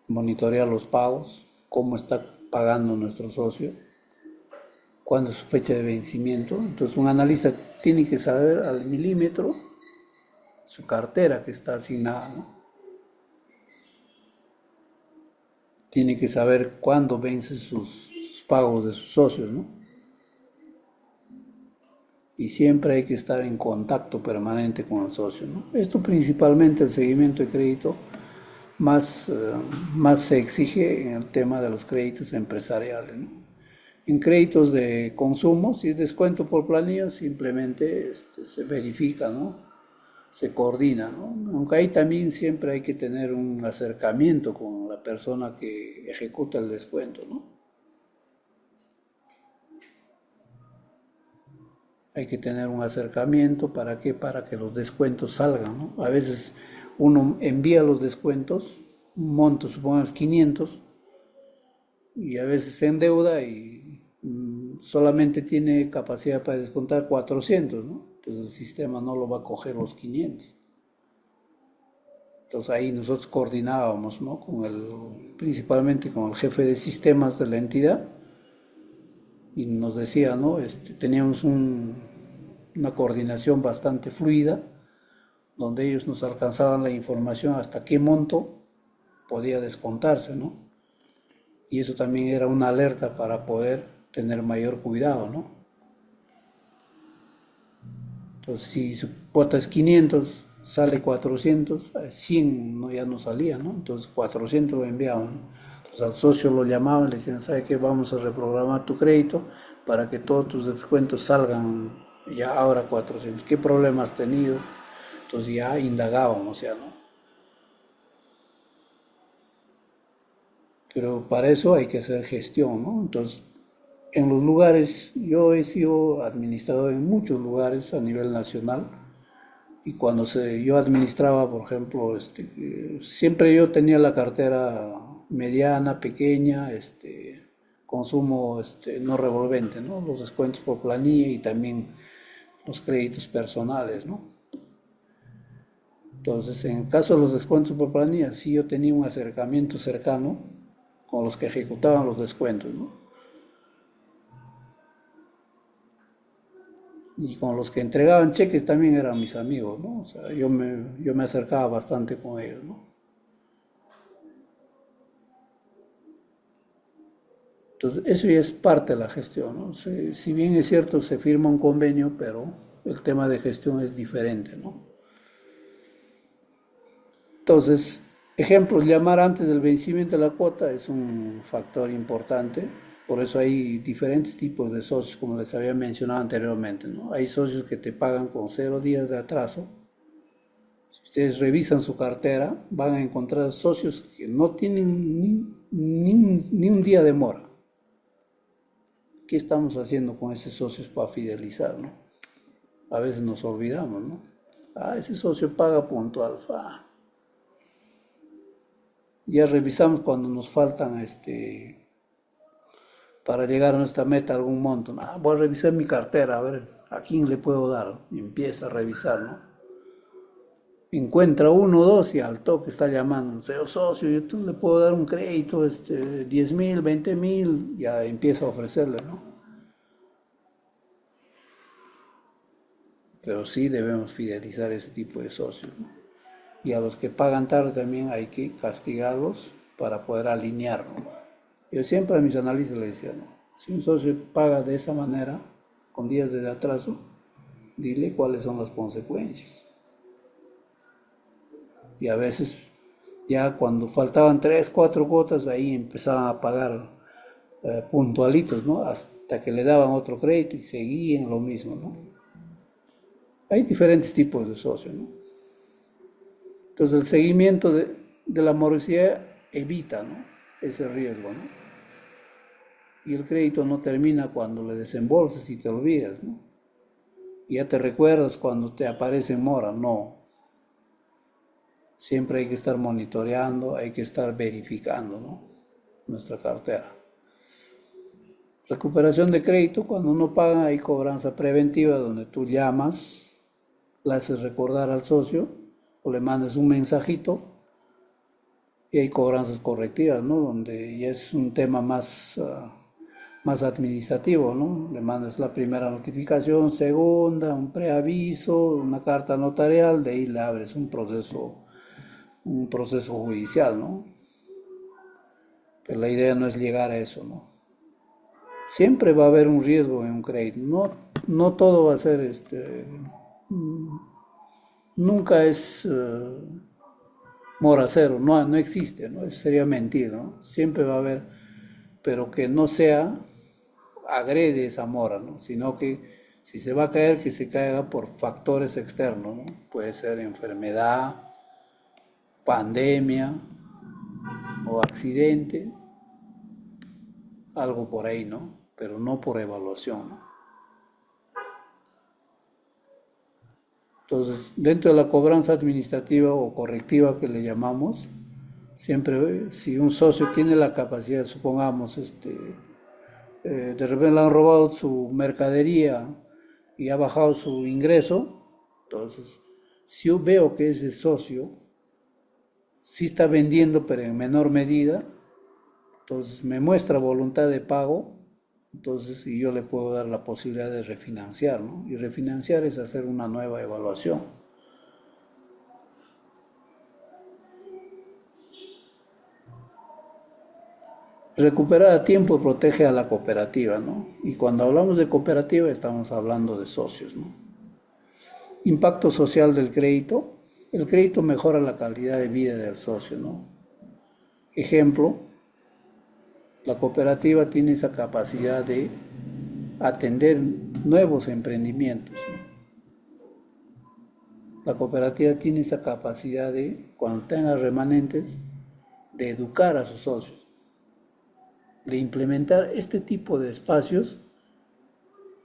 Monitorear los pagos, cómo está pagando nuestro socio, cuándo es su fecha de vencimiento. Entonces un analista tiene que saber al milímetro su cartera que está asignada, ¿no? Tiene que saber cuándo vence sus pagos de sus socios, ¿no? Y siempre hay que estar en contacto permanente con el socio, ¿no? Esto principalmente el seguimiento de crédito más, más se exige en el tema de los créditos empresariales, ¿no? En créditos de consumo, si es descuento por planilla, simplemente se verifica, ¿no? Se coordina, ¿no? Aunque ahí también siempre hay que tener un acercamiento con la persona que ejecuta el descuento, ¿no? Hay que tener un acercamiento, ¿para qué? Para que los descuentos salgan, ¿no? A veces uno envía los descuentos, un monto, supongamos 500, y a veces se endeuda y solamente tiene capacidad para descontar 400, ¿no? Entonces el sistema no lo va a coger los 500. Entonces ahí nosotros coordinábamos, ¿no? Principalmente con el jefe de sistemas de la entidad y nos decía, ¿no? Teníamos una coordinación bastante fluida, donde ellos nos alcanzaban la información hasta qué monto podía descontarse, ¿no? Y eso también era una alerta para poder tener mayor cuidado, ¿no? Entonces, si su cuota es 500, sale 400, 100 no, ya no salía, ¿no? Entonces 400 lo enviaban, ¿no? Entonces al socio lo llamaban, le decían, ¿sabe qué? Vamos a reprogramar tu crédito para que todos tus descuentos salgan ya ahora 400. ¿Qué problema has tenido? Entonces ya indagábamos, ya, ¿no? Pero para eso hay que hacer gestión, ¿no? Entonces, en los lugares, yo he sido administrador en muchos lugares a nivel nacional. Y cuando yo administraba, por ejemplo, siempre yo tenía la cartera mediana, pequeña, consumo no revolvente, ¿no? Los descuentos por planilla y también los créditos personales, ¿no? Entonces, en el caso de los descuentos por planilla, sí yo tenía un acercamiento cercano con los que ejecutaban los descuentos, ¿no? Y con los que entregaban cheques también eran mis amigos, ¿no? O sea, yo me acercaba bastante con ellos, ¿no? Entonces, eso ya es parte de la gestión, ¿no? Si bien es cierto, se firma un convenio, pero el tema de gestión es diferente, ¿no? Entonces, ejemplos, llamar antes del vencimiento de la cuota es un factor importante. Por eso hay diferentes tipos de socios, como les había mencionado anteriormente, ¿no? Hay socios que te pagan con 0 días de atraso. Si ustedes revisan su cartera, van a encontrar socios que no tienen ni un día de mora. ¿Qué estamos haciendo con esos socios para fidelizar, no? A veces nos olvidamos, ¿no? Ah, ese socio paga puntual. Ah, ya revisamos cuando nos faltan para llegar a nuestra meta algún monto. Ah, voy a revisar mi cartera, a ver a quién le puedo dar. Y empieza a revisar, ¿no? Encuentra uno o dos y al toque está llamando. Señor socio, yo tú le puedo dar un crédito, 10.000, 20.000, ya empieza a ofrecerle, ¿no? Pero sí debemos fidelizar ese tipo de socios, ¿no? Y a los que pagan tarde también hay que castigarlos para poder alinearlo. Yo siempre a mis analistas les decía, no, si un socio paga de esa manera, con días de atraso, dile cuáles son las consecuencias. Y a veces ya cuando faltaban 3, 4 cuotas, ahí empezaban a pagar puntualitos, ¿no? Hasta que le daban otro crédito y seguían lo mismo, ¿no? Hay diferentes tipos de socios, ¿no? Entonces el seguimiento de la morosidad evita, ¿no? Ese riesgo, ¿no? Y el crédito no termina cuando le desembolsas y te olvidas, ¿no? Y ya te recuerdas cuando te aparece en mora, no. Siempre hay que estar monitoreando, hay que estar verificando, ¿no? Nuestra cartera. Recuperación de crédito, cuando no pagan hay cobranza preventiva donde tú llamas, le haces recordar al socio o le mandas un mensajito y hay cobranzas correctivas, ¿no? Donde ya es un tema más administrativo, ¿no? Le mandas la primera notificación, segunda, un preaviso, una carta notarial, de ahí le abres un proceso judicial, ¿no? Pero la idea no es llegar a eso, ¿no? Siempre va a haber un riesgo en un crédito, no todo va a ser, nunca es mora cero, no existe, ¿no? Sería mentir, ¿no? Siempre va a haber, pero que no sea agrede esa mora, ¿no? Sino que si se va a caer, que se caiga por factores externos, ¿no? Puede ser enfermedad, pandemia o accidente, algo por ahí, ¿no? Pero no por evaluación, ¿no? Entonces, dentro de la cobranza administrativa o correctiva que le llamamos, siempre si un socio tiene la capacidad, supongamos, de repente le han robado su mercadería y ha bajado su ingreso, entonces, si yo veo que ese socio sí está vendiendo, pero en menor medida, entonces me muestra voluntad de pago, entonces y yo le puedo dar la posibilidad de refinanciar, ¿no? Y refinanciar es hacer una nueva evaluación. Recuperar a tiempo protege a la cooperativa, ¿no? Y cuando hablamos de cooperativa estamos hablando de socios, ¿no? Impacto social del crédito. El crédito mejora la calidad de vida del socio, ¿no? Ejemplo, la cooperativa tiene esa capacidad de atender nuevos emprendimientos, ¿no? La cooperativa tiene esa capacidad de, cuando tenga remanentes, de educar a sus socios, de implementar este tipo de espacios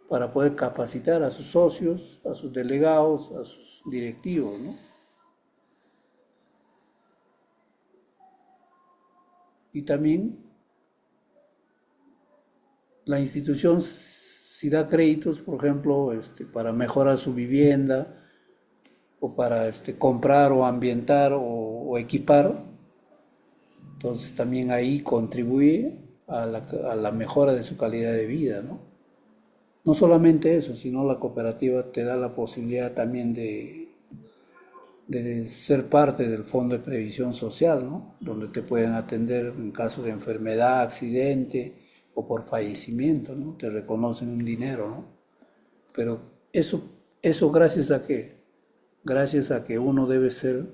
para poder capacitar a sus socios, a sus delegados, a sus directivos, ¿no? Y también la institución, si da créditos, por ejemplo, para mejorar su vivienda o para comprar o ambientar o equipar, entonces también ahí contribuye a la mejora de su calidad de vida, ¿no? No solamente eso, sino la cooperativa te da la posibilidad también de ser parte del Fondo de Previsión Social, ¿no? Donde te pueden atender en caso de enfermedad, accidente o por fallecimiento, ¿no? Te reconocen un dinero, ¿no? Pero eso gracias a qué? Gracias a que uno debe ser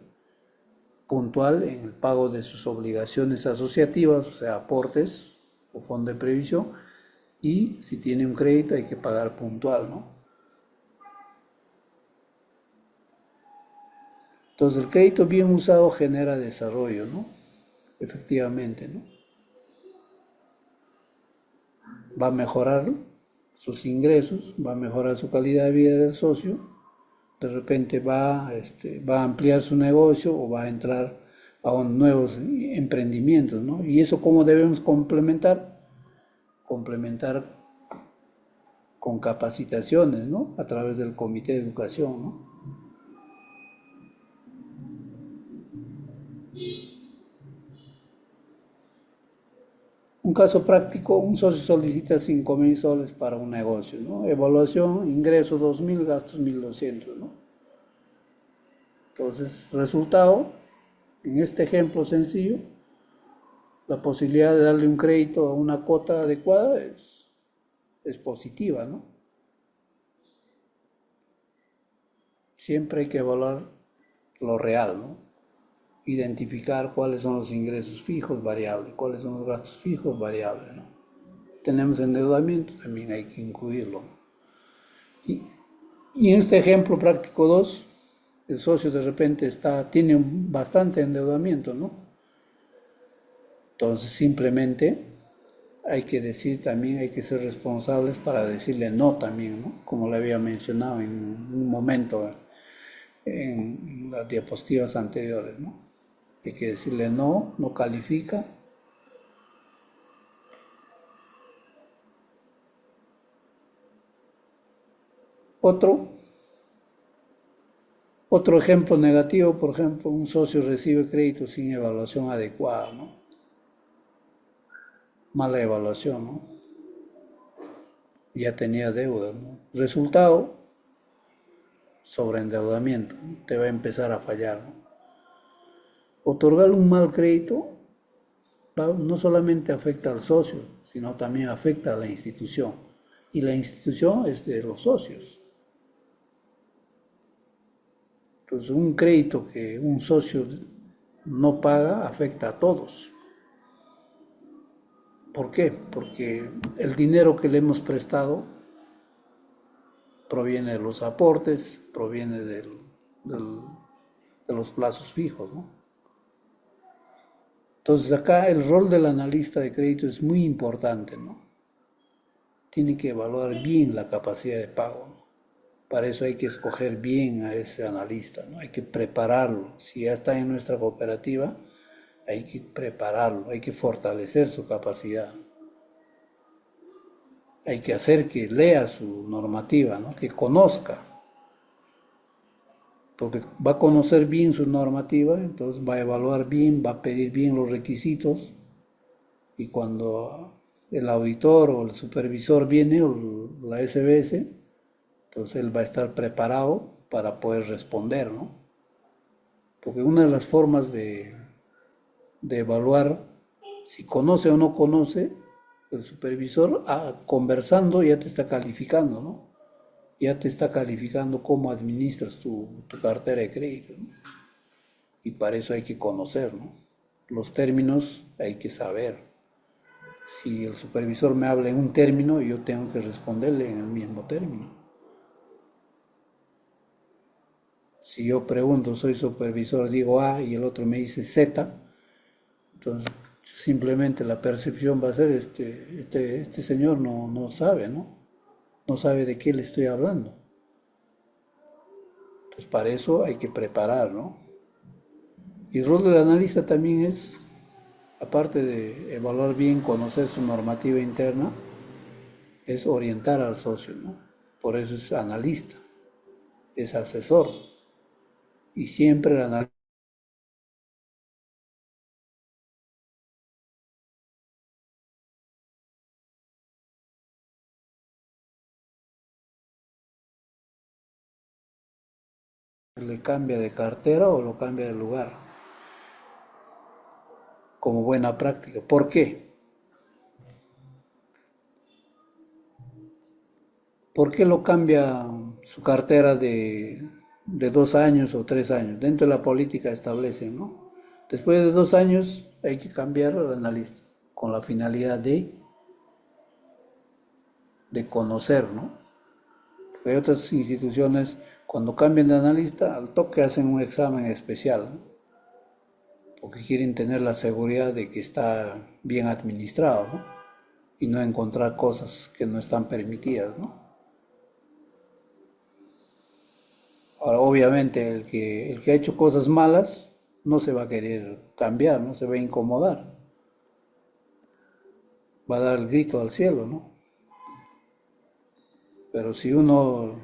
puntual en el pago de sus obligaciones asociativas, o sea, aportes o fondo de previsión, y si tiene un crédito hay que pagar puntual, ¿no? Entonces el crédito bien usado genera desarrollo, ¿no? Efectivamente, ¿no? Va a mejorar sus ingresos, va a mejorar su calidad de vida del socio, de repente va a ampliar su negocio o va a entrar a nuevos emprendimientos, ¿no? Y eso cómo debemos complementar, complementar con capacitaciones, ¿no? A través del comité de educación, ¿no? Un caso práctico, un socio solicita 5.000 soles para un negocio, ¿no? Evaluación, ingreso 2.000, gastos 1.200, ¿no? Entonces, resultado, en este ejemplo sencillo, la posibilidad de darle un crédito a una cuota adecuada es positiva, ¿no? Siempre hay que evaluar lo real, ¿no? Identificar cuáles son los ingresos fijos, variables, cuáles son los gastos fijos, variables, ¿no? Tenemos endeudamiento, también hay que incluirlo, ¿no? Y en este ejemplo práctico 2, el socio de repente tiene bastante endeudamiento, ¿no? Entonces simplemente hay que decir también, hay que ser responsables para decirle no también, ¿no? Como le había mencionado en un momento en las diapositivas anteriores, ¿no? Hay que decirle no, no califica. Otro, otro ejemplo negativo, por ejemplo, un socio recibe crédito sin evaluación adecuada, ¿no? Mala evaluación, ¿no? Ya tenía deuda, ¿no? Resultado, sobreendeudamiento, ¿no? Te va a empezar a fallar, ¿no? Otorgar un mal crédito no solamente afecta al socio, sino también afecta a la institución. Y la institución es de los socios. Entonces, un crédito que un socio no paga afecta a todos. ¿Por qué? Porque el dinero que le hemos prestado proviene de los aportes, proviene de los plazos fijos, ¿no? Entonces acá el rol del analista de crédito es muy importante, ¿no? Tiene que evaluar bien la capacidad de pago, ¿no? Para eso hay que escoger bien a ese analista, ¿no? Hay que prepararlo. Si ya está en nuestra cooperativa, hay que prepararlo, hay que fortalecer su capacidad. Hay que hacer que lea su normativa, ¿no? Que conozca, porque va a conocer bien su normativa, entonces va a evaluar bien, va a pedir bien los requisitos, y cuando el auditor o el supervisor viene, o la SBS, entonces él va a estar preparado para poder responder, ¿no? Porque una de las formas de evaluar Si conoce o no conoce, el supervisor conversando ya te está calificando, ¿no? Ya te está calificando cómo administras tu cartera de crédito, ¿no? Y para eso hay que conocer, ¿no? Los términos hay que saber. Si el supervisor me habla en un término, yo tengo que responderle en el mismo término. Si yo pregunto, soy supervisor, digo A y el otro me dice Z, entonces simplemente la percepción va a ser, este señor no sabe, ¿no? No sabe de qué le estoy hablando. Entonces para eso hay que preparar, ¿no? Y el rol del analista también es, aparte de evaluar bien, conocer su normativa interna, es orientar al socio, ¿no? Por eso es analista, es asesor. Y siempre el analista le cambia de cartera o lo cambia de lugar, como buena práctica. ¿Por qué? ¿Por qué lo cambia su cartera de 2 años o 3 años? Dentro de la política establecen, ¿no? Después de 2 años hay que cambiar al analista con la finalidad de conocer, ¿no? Porque hay otras instituciones, cuando cambian de analista, al toque hacen un examen especial, ¿no? Porque quieren tener la seguridad de que está bien administrado, ¿no? Y no encontrar cosas que no están permitidas, ¿no? Ahora, obviamente, el que ha hecho cosas malas no se va a querer cambiar, no se va a incomodar, va a dar el grito al cielo, ¿no? Pero si uno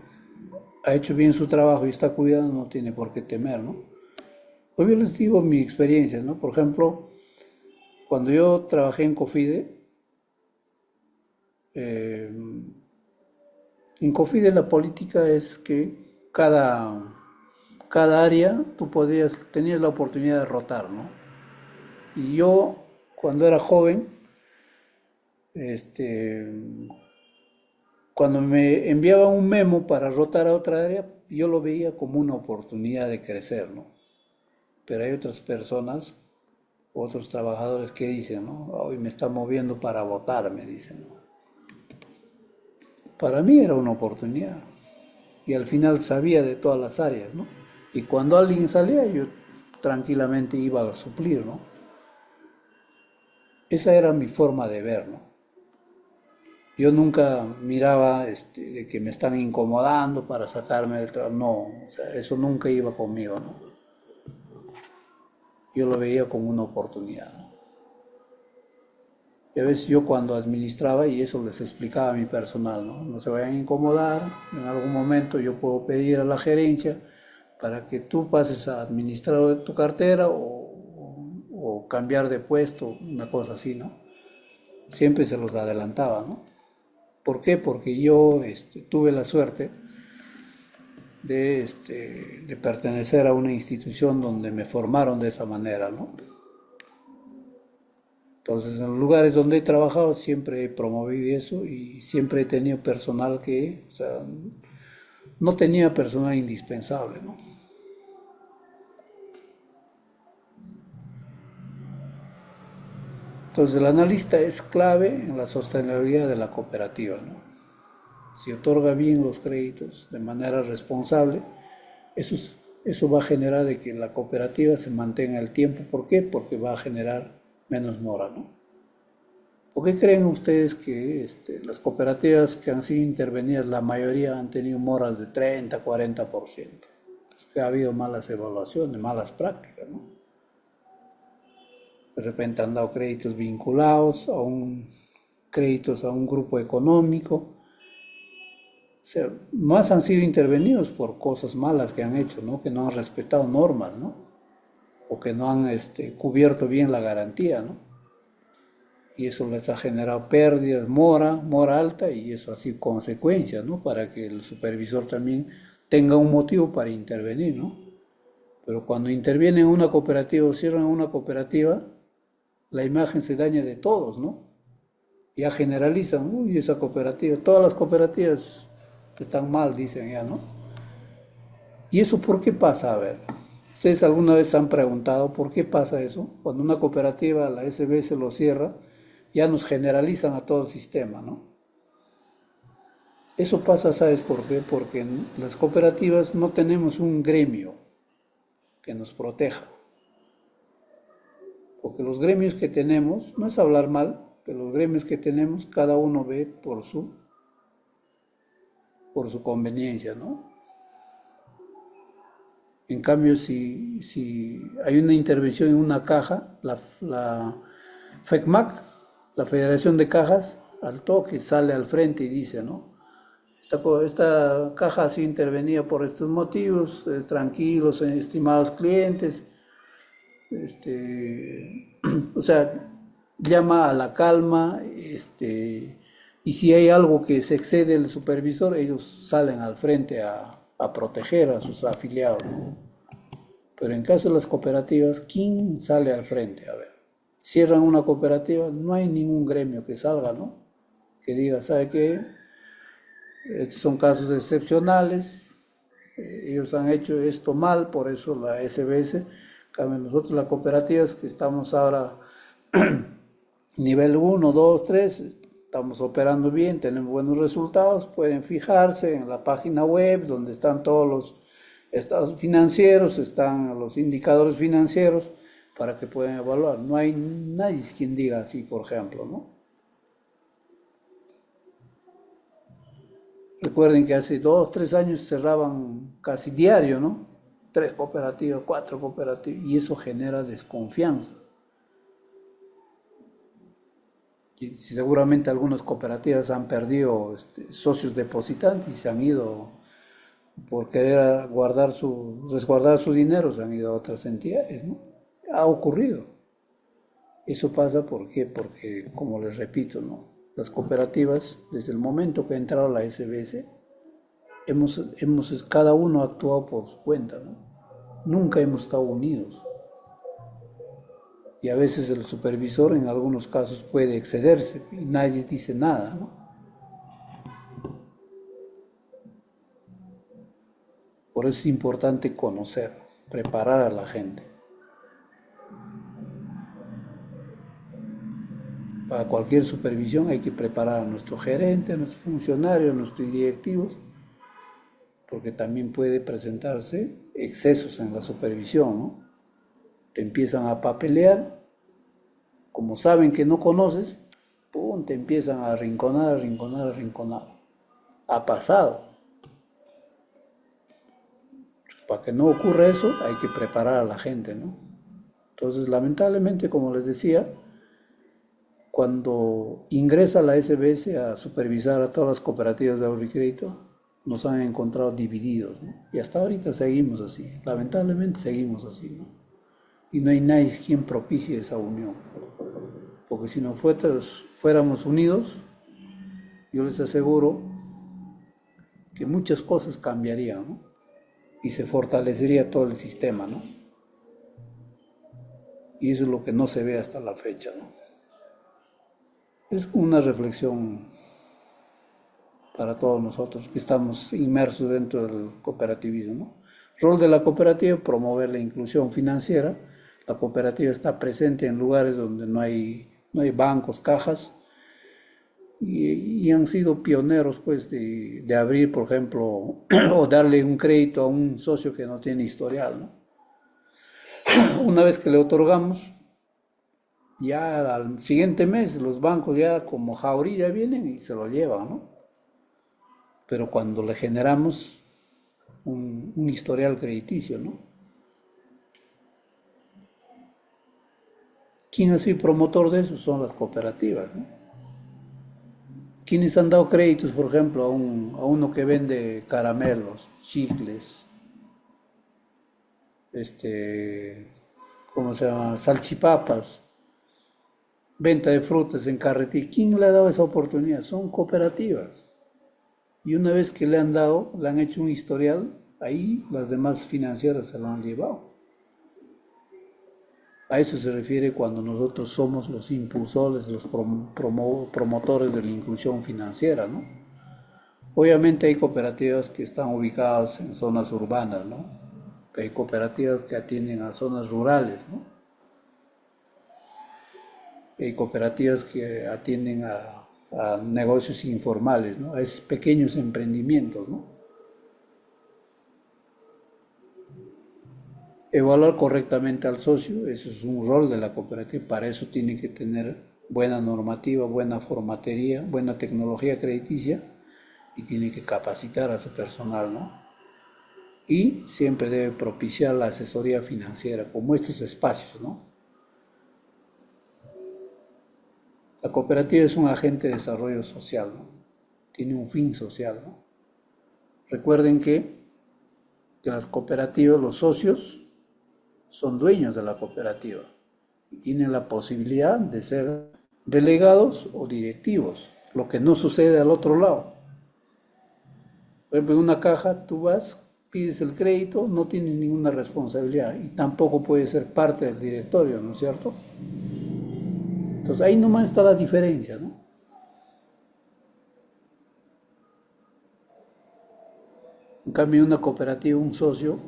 ha hecho bien su trabajo y está cuidado, no tiene por qué temer, ¿no? Pues yo les digo mi experiencia, ¿no? Por ejemplo, cuando yo trabajé en COFIDE, eh, en COFIDE la política es que cada área tú tenías la oportunidad de rotar, ¿no? Y yo, cuando era joven, este, cuando me enviaban un memo para rotar a otra área, yo lo veía como una oportunidad de crecer, ¿no? Pero hay otras personas, otros trabajadores que dicen, ¿no? Hoy me está moviendo para votar, me dicen, ¿no? Para mí era una oportunidad y al final sabía de todas las áreas, ¿no? Y cuando alguien salía, yo tranquilamente iba a suplir, ¿no? Esa era mi forma de ver, ¿no? Yo nunca miraba de que me están incomodando para sacarme del trabajo, no, o sea, eso nunca iba conmigo, ¿no? Yo lo veía como una oportunidad, ¿no? Y a veces yo cuando administraba, y eso les explicaba a mi personal, ¿no? No se vayan a incomodar, en algún momento yo puedo pedir a la gerencia para que tú pases a administrar tu cartera o cambiar de puesto, una cosa así, ¿no? Siempre se los adelantaba, ¿no? ¿Por qué? Porque yo tuve la suerte de pertenecer a una institución donde me formaron de esa manera, ¿no? Entonces, en los lugares donde he trabajado siempre he promovido eso y siempre he tenido personal que, o sea, no tenía personal indispensable, ¿no? Entonces, el analista es clave en la sostenibilidad de la cooperativa, ¿no? Si otorga bien los créditos de manera responsable, eso, eso va a generar de que la cooperativa se mantenga el tiempo. ¿Por qué? Porque va a generar menos mora, ¿no? ¿Por qué creen ustedes que las cooperativas que han sido intervenidas, la mayoría han tenido moras de 30, 40%? Que ha habido malas evaluaciones, malas prácticas, ¿no? De repente han dado créditos vinculados créditos a un grupo económico. O sea, más han sido intervenidos por cosas malas que han hecho, ¿no? Que no han respetado normas, ¿no? O que no han cubierto bien la garantía, ¿no? Y eso les ha generado pérdidas, mora alta, y eso ha sido consecuencia, ¿no? Para que el supervisor también tenga un motivo para intervenir, ¿no? Pero cuando intervienen en una cooperativa o cierran una cooperativa, la imagen se daña de todos, ¿no? Ya generalizan, uy, esa cooperativa, todas las cooperativas están mal, dicen ya, ¿no? ¿Y eso por qué pasa? A ver, ¿ustedes alguna vez se han preguntado por qué pasa eso? Cuando una cooperativa, la SBS lo cierra, ya nos generalizan a todo el sistema, ¿no? Eso pasa, ¿sabes por qué? Porque en las cooperativas no tenemos un gremio que nos proteja. Porque los gremios que tenemos, no es hablar mal, pero los gremios que tenemos, cada uno ve por su conveniencia, ¿no? En cambio, si hay una intervención en una caja, la FECMAC, la Federación de Cajas, al toque sale al frente y dice, ¿no? Esta caja ha sido intervenida por estos motivos, tranquilos, estimados clientes, o sea, llama a la calma, y si hay algo que se excede el supervisor, ellos salen al frente a proteger a sus afiliados, ¿no? Pero en caso de las cooperativas, ¿quién sale al frente? A ver, cierran una cooperativa, no hay ningún gremio que salga, ¿no? Que diga, ¿sabe qué? Estos son casos excepcionales, ellos han hecho esto mal, por eso la SBS, nosotros las cooperativas que estamos ahora nivel 1, 2, 3, estamos operando bien, tenemos buenos resultados, pueden fijarse en la página web donde están todos los estados financieros, están los indicadores financieros para que puedan evaluar. No hay nadie quien diga así, por ejemplo, ¿no? Recuerden que hace 2, 3 años cerraban casi diario, ¿no? 3 cooperativas, 4 cooperativas, y eso genera desconfianza. Y seguramente algunas cooperativas han perdido socios depositantes y se han ido por querer resguardar su dinero, se han ido a otras entidades, ¿no? Ha ocurrido. Eso pasa ¿por qué? Porque, como les repito, ¿no? Las cooperativas, desde el momento que ha entrado la SBS, cada uno ha actuado por su cuenta, ¿no? Nunca hemos estado unidos. Y a veces el supervisor en algunos casos puede excederse y nadie dice nada, ¿no? Por eso es importante conocer, preparar a la gente. Para cualquier supervisión hay que preparar a nuestro gerente, a nuestros funcionarios, a nuestros directivos, porque también puede presentarse excesos en la supervisión, ¿no? Te empiezan a papelear, como saben que no conoces, ¡pum!, te empiezan a arrinconar, arrinconar, arrinconar. Ha pasado. Para que no ocurra eso, hay que preparar a la gente, ¿no? Entonces, lamentablemente, como les decía, cuando ingresa la SBS a supervisar a todas las cooperativas de ahorro y crédito, nos han encontrado divididos, ¿no? Y hasta ahorita seguimos así, lamentablemente seguimos así, ¿no? Y no hay nadie quien propicie esa unión, porque si no fuéramos unidos, yo les aseguro que muchas cosas cambiarían, ¿no? Y se fortalecería todo el sistema, ¿no? Y eso es lo que no se ve hasta la fecha, ¿no? Es una reflexión para todos nosotros que estamos inmersos dentro del cooperativismo, ¿no? Rol de la cooperativa: promover la inclusión financiera. La cooperativa está presente en lugares donde no hay bancos, cajas, y han sido pioneros, pues, de abrir, por ejemplo, o darle un crédito a un socio que no tiene historial, ¿no? Una vez que le otorgamos, ya al siguiente mes los bancos ya como jaurilla vienen y se lo llevan, ¿no? Pero cuando le generamos un historial crediticio, ¿no? ¿Quién ha sido promotor de eso? Son las cooperativas, ¿no? ¿Quiénes han dado créditos, por ejemplo, a uno que vende caramelos, chicles, ¿cómo se llama? Salchipapas, venta de frutas en carretilla? ¿Quién le ha dado esa oportunidad? Son cooperativas. Y una vez que le han dado, le han hecho un historial, ahí las demás financieras se lo han llevado. A eso se refiere cuando nosotros somos los impulsores, los promotores de la inclusión financiera, ¿no? Obviamente hay cooperativas que están ubicadas en zonas urbanas, ¿no? Hay cooperativas que atienden a zonas rurales, ¿no? Hay cooperativas que atienden a negocios informales, ¿no? A esos pequeños emprendimientos, ¿no? Evaluar correctamente al socio, eso es un rol de la cooperativa, para eso tiene que tener buena normativa, buena formatería, buena tecnología crediticia y tiene que capacitar a su personal, ¿no? Y siempre debe propiciar la asesoría financiera, como estos espacios, ¿no? La cooperativa es un agente de desarrollo social, ¿no? Tiene un fin social, ¿no? Recuerden que las cooperativas, los socios, son dueños de la cooperativa y tienen la posibilidad de ser delegados o directivos, lo que no sucede al otro lado. Por ejemplo, en una caja tú vas, pides el crédito, no tienes ninguna responsabilidad y tampoco puedes ser parte del directorio, ¿no es cierto? Entonces ahí nomás está la diferencia, ¿no? En cambio, en una cooperativa, un socio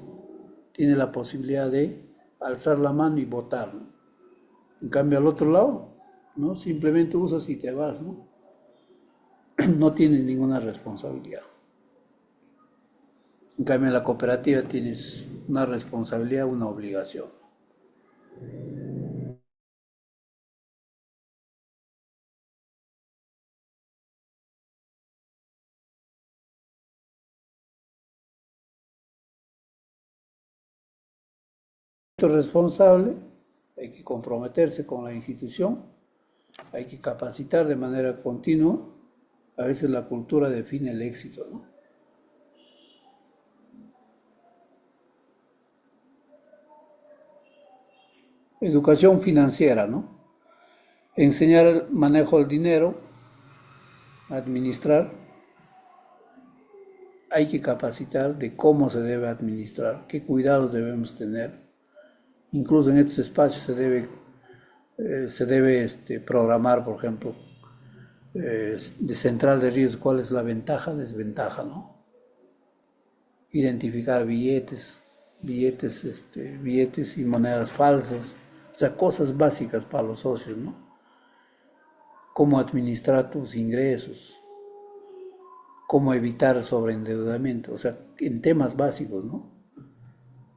tiene la posibilidad de alzar la mano y votar, ¿no? En cambio, al otro lado, ¿no? Simplemente usas y te vas, ¿no? No tienes ninguna responsabilidad. En cambio, en la cooperativa tienes una responsabilidad, una obligación. Esto es responsable, hay que comprometerse con la institución, hay que capacitar de manera continua. A veces la cultura define el éxito, ¿no? Educación financiera, ¿no? Enseñar el manejo del dinero, administrar, hay que capacitar de cómo se debe administrar, qué cuidados debemos tener. Incluso en estos espacios se debe programar, por ejemplo, de central de riesgo, cuál es la ventaja, desventaja, ¿no? Identificar billetes y monedas falsas, o sea, cosas básicas para los socios, ¿no? Cómo administrar tus ingresos, cómo evitar sobreendeudamiento, o sea, en temas básicos, ¿no?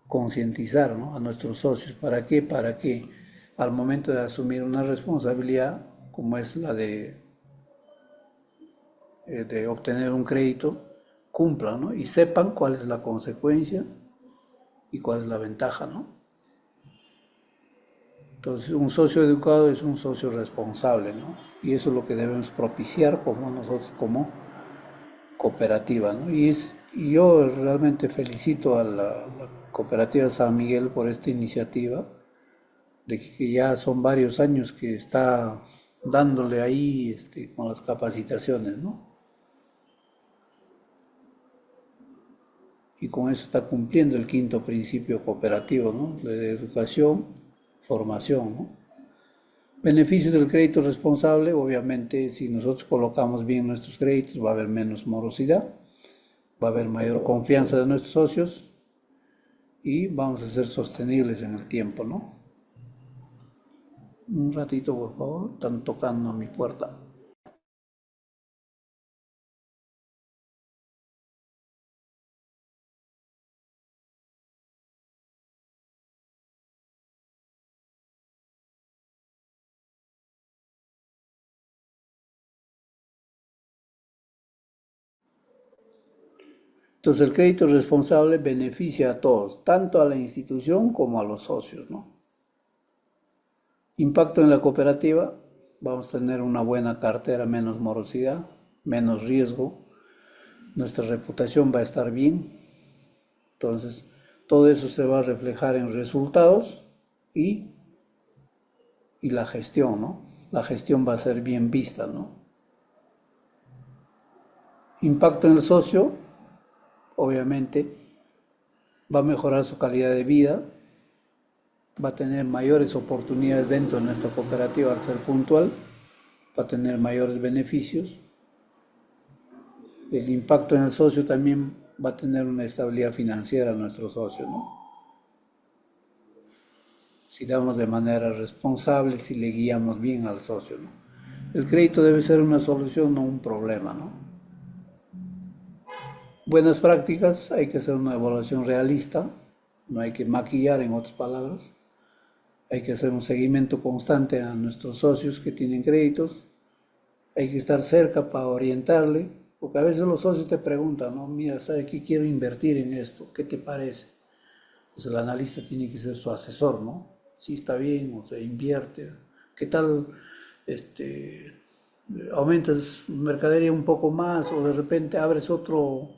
Concientizar, ¿no? A nuestros socios. ¿Para qué? Para que al momento de asumir una responsabilidad, como es la de obtener un crédito, cumplan, ¿no? Y sepan cuál es la consecuencia y cuál es la ventaja, ¿no? Entonces, un socio educado es un socio responsable, ¿no? Y eso es lo que debemos propiciar como nosotros, como cooperativa, ¿no? Y yo realmente felicito a la cooperativa San Miguel por esta iniciativa, de que ya son varios años que está dándole ahí con las capacitaciones, ¿no? Y con eso está cumpliendo el quinto principio cooperativo, ¿no? De educación, formación, ¿no? Beneficios del crédito responsable, obviamente, si nosotros colocamos bien nuestros créditos, va a haber menos morosidad, va a haber mayor confianza de nuestros socios y vamos a ser sostenibles en el tiempo, ¿no? Un ratito, por favor, están tocando a mi puerta. Entonces el crédito responsable beneficia a todos, tanto a la institución como a los socios, ¿no? Impacto en la cooperativa, vamos a tener una buena cartera, menos morosidad, menos riesgo, nuestra reputación va a estar bien, entonces todo eso se va a reflejar en resultados y, y la gestión, ¿no? La gestión va a ser bien vista, ¿no? Impacto en el socio, obviamente va a mejorar su calidad de vida, va a tener mayores oportunidades dentro de nuestra cooperativa al ser puntual, va a tener mayores beneficios. El impacto en el socio también va a tener una estabilidad financiera nuestro socio, ¿no? Si damos de manera responsable, si le guiamos bien al socio, ¿no? El crédito debe ser una solución, no un problema, ¿no? Buenas prácticas, hay que hacer una evaluación realista, no hay que maquillar en otras palabras, hay que hacer un seguimiento constante a nuestros socios que tienen créditos, hay que estar cerca para orientarle, porque a veces los socios te preguntan, ¿no? Mira, ¿sabes qué? Quiero invertir en esto, ¿qué te parece? Pues el analista tiene que ser su asesor, ¿no? Si está bien, o sea, invierte. ¿Qué tal aumentas mercadería un poco más o de repente abres otro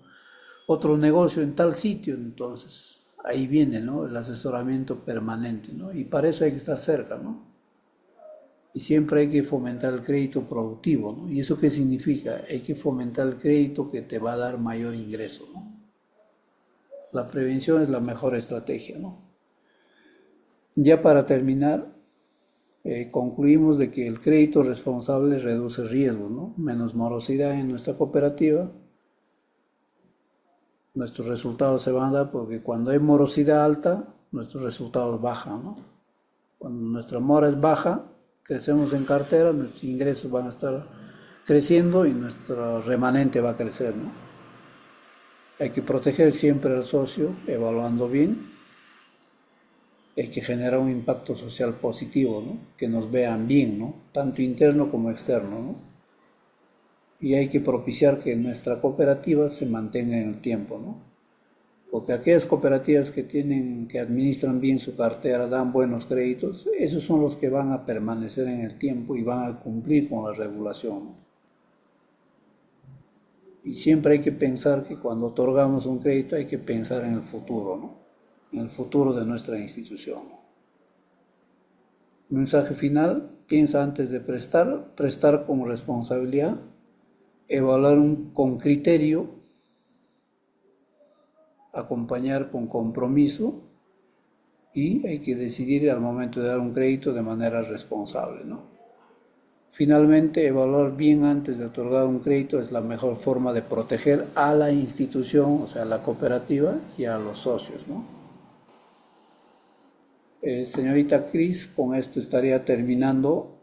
negocio en tal sitio? Entonces, ahí viene, ¿no? El asesoramiento permanente, ¿no? Y para eso hay que estar cerca, ¿no? Y siempre hay que fomentar el crédito productivo, ¿no? ¿Y eso qué significa? Hay que fomentar el crédito que te va a dar mayor ingreso, ¿no? La prevención es la mejor estrategia, ¿no? Ya para terminar, concluimos de que el crédito responsable reduce riesgos, ¿no? Menos morosidad en nuestra cooperativa, nuestros resultados se van a dar porque cuando hay morosidad alta, nuestros resultados bajan, ¿no? Cuando nuestra mora es baja, crecemos en cartera, nuestros ingresos van a estar creciendo y nuestro remanente va a crecer, ¿no? Hay que proteger siempre al socio, evaluando bien. Hay que generar un impacto social positivo, ¿no? Que nos vean bien, ¿no? Tanto interno como externo, ¿no? Y hay que propiciar que nuestra cooperativa se mantenga en el tiempo, ¿no? Porque aquellas cooperativas que administran bien su cartera, dan buenos créditos, esos son los que van a permanecer en el tiempo y van a cumplir con la regulación, ¿no? Y siempre hay que pensar que cuando otorgamos un crédito hay que pensar en el futuro, ¿no? En el futuro de nuestra institución, ¿no? Mensaje final, piensa antes de prestar, prestar con responsabilidad, evaluar con criterio, acompañar con compromiso y hay que decidir al momento de dar un crédito de manera responsable, ¿no? Finalmente, evaluar bien antes de otorgar un crédito es la mejor forma de proteger a la institución, o sea, a la cooperativa y a los socios, ¿no? Señorita Cris, con esto estaría terminando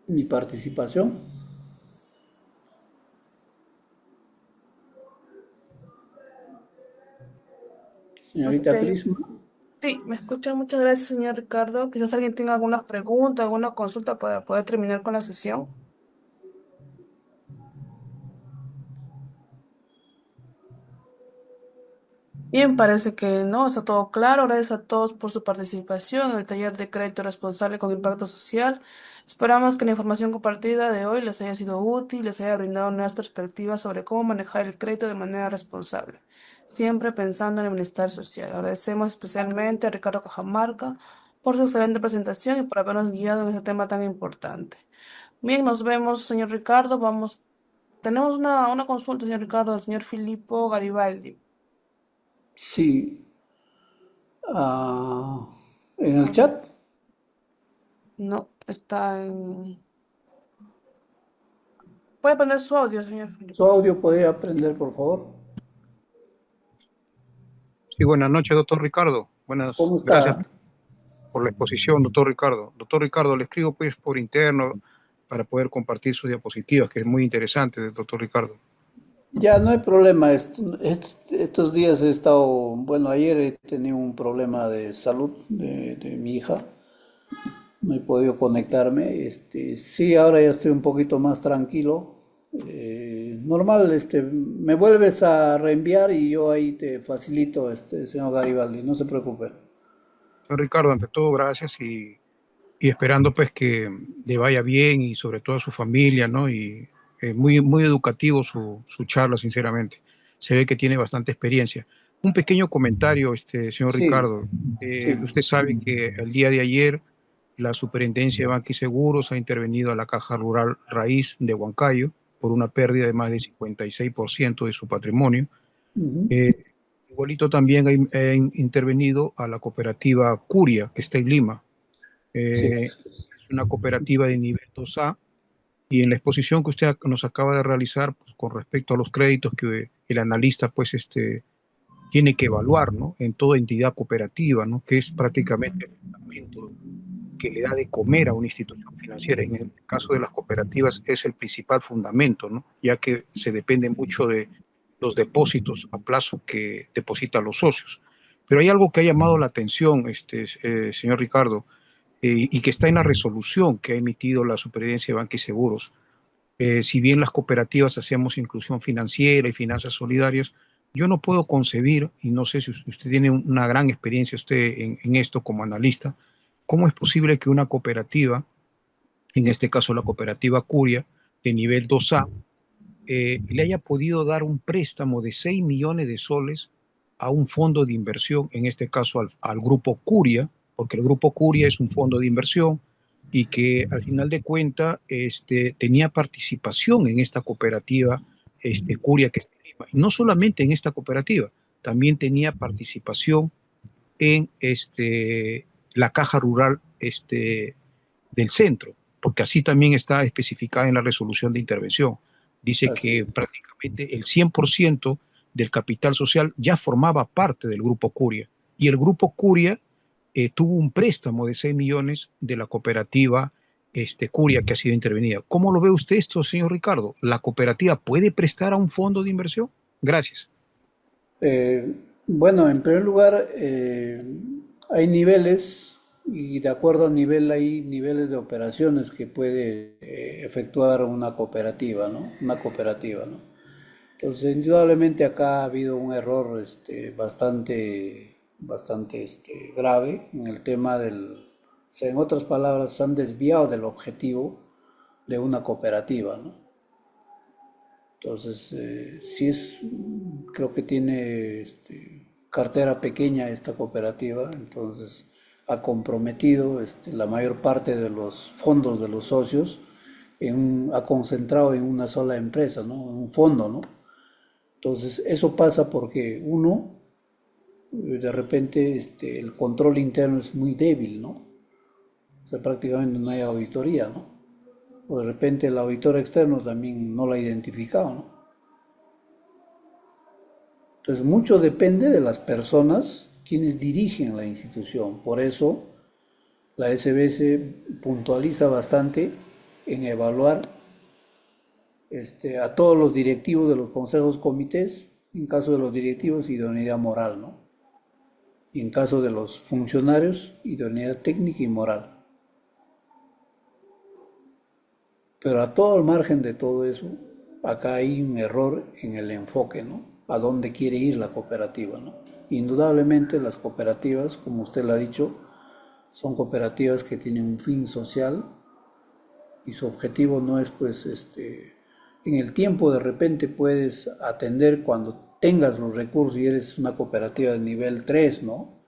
mi participación. Ok. Señorita Cris, Sí, me escucha. Muchas gracias, señor Ricardo. Quizás alguien tenga alguna pregunta, alguna consulta para poder terminar con la sesión. Bien, parece que no, está todo claro. Gracias a todos por su participación en el taller de crédito responsable con impacto social. Esperamos que la información compartida de hoy les haya sido útil, les haya brindado nuevas perspectivas sobre cómo manejar el crédito de manera responsable, siempre pensando en el bienestar social. Agradecemos especialmente a Ricardo Cajamarca por su excelente presentación y por habernos guiado en este tema tan importante. Bien, nos vemos, señor Ricardo. Tenemos una consulta, señor Ricardo, del señor Filippo Garibaldi. sí, en el chat, No, está en... Puede poner su audio, señor su Felipe. audio podría aprender, por favor. Sí, buenas noches, doctor Ricardo. ¿Cómo Gracias está? por la exposición, doctor Ricardo. Doctor Ricardo, le escribo pues por interno para poder compartir sus diapositivas, que es muy interesante, doctor Ricardo. Ya no hay problema. Estos días he estado, bueno, ayer he tenido un problema de salud de mi hija. No he podido conectarme. Sí, ahora ya estoy un poquito más tranquilo. Normal, me vuelves a reenviar y yo ahí te facilito, señor Garibaldi, no se preocupe. Señor Ricardo, ante todo, gracias y esperando pues que le vaya bien y sobre todo a su familia, ¿no? Y muy, muy educativo su charla, sinceramente. Se ve que tiene bastante experiencia. Un pequeño comentario, señor Sí, Ricardo. sí. Usted sabe que el día de ayer la Superintendencia de Banca y Seguros ha intervenido a la Caja Rural Raíz de Huancayo por una pérdida de más del 56% de su patrimonio. Ujú. Eh, Igualito también he intervenido a la cooperativa Curia, que está en Lima. Sí, Es así es. una cooperativa de nivel 2A y en la exposición que usted nos acaba de realizar, pues, con respecto a los créditos que el analista pues, tiene que evaluar, ¿no? En toda entidad cooperativa, ¿no? Que es prácticamente el fundamento que le da de comer a una institución financiera. En el caso de las cooperativas es el principal fundamento, ¿no? Ya que se depende mucho de los depósitos a plazo que depositan los socios. Pero hay algo que ha llamado la atención, señor Ricardo, y que está en la resolución que ha emitido la Superintendencia de Banca y Seguros. Si bien las cooperativas hacemos inclusión financiera y finanzas solidarias, yo no puedo concebir, y no sé si usted tiene una gran experiencia usted en esto como analista, cómo es posible que una cooperativa, en este caso la cooperativa Curia, de nivel 2A, le haya podido dar un préstamo de 6 millones de soles a un fondo de inversión, en este caso al grupo Curia, porque el grupo Curia es un fondo de inversión y que al final de cuentas tenía participación en esta cooperativa Curia que está en Lima. Y no solamente en esta cooperativa, también tenía participación en la caja rural del centro, porque así también está especificada en la resolución de intervención. Dice Así que es. prácticamente el 100% del capital social ya formaba parte del Grupo Curia, y el Grupo Curia tuvo un préstamo de 6 millones de la cooperativa Curia que ha sido intervenida. ¿Cómo lo ve usted esto, señor Ricardo? ¿La cooperativa puede prestar a un fondo de inversión? Gracias. Eh, bueno, en primer lugar, hay niveles y de acuerdo a nivel hay niveles de operaciones que puede efectuar una cooperativa, ¿no? Una cooperativa, ¿no? Entonces, indudablemente acá ha habido un error bastante grave en el tema del, o sea, en otras palabras, se han desviado del objetivo de una cooperativa, ¿no? Entonces, sí es, creo que tiene cartera pequeña esta cooperativa, entonces ha comprometido la mayor parte de los fondos de los socios, ha concentrado en una sola empresa, ¿no? En un fondo, ¿no? Entonces, eso pasa porque uno, de repente, el control interno es muy débil, ¿no? O sea, prácticamente no hay auditoría, ¿no? O de repente el auditor externo también no lo ha identificado, ¿no? Entonces, mucho depende de las personas quienes dirigen la institución. Por eso, la SBS puntualiza bastante en evaluar a todos los directivos de los consejos comités, en caso de los directivos, idoneidad moral, ¿no? Y en caso de los funcionarios, idoneidad técnica y moral. Pero a todo el margen de todo eso, acá hay un error en el enfoque, ¿no? A dónde quiere ir la cooperativa, ¿no? Indudablemente las cooperativas, como usted lo ha dicho, son cooperativas que tienen un fin social y su objetivo no es, pues, en el tiempo de repente puedes atender cuando tengas los recursos y eres una cooperativa de nivel 3, ¿no?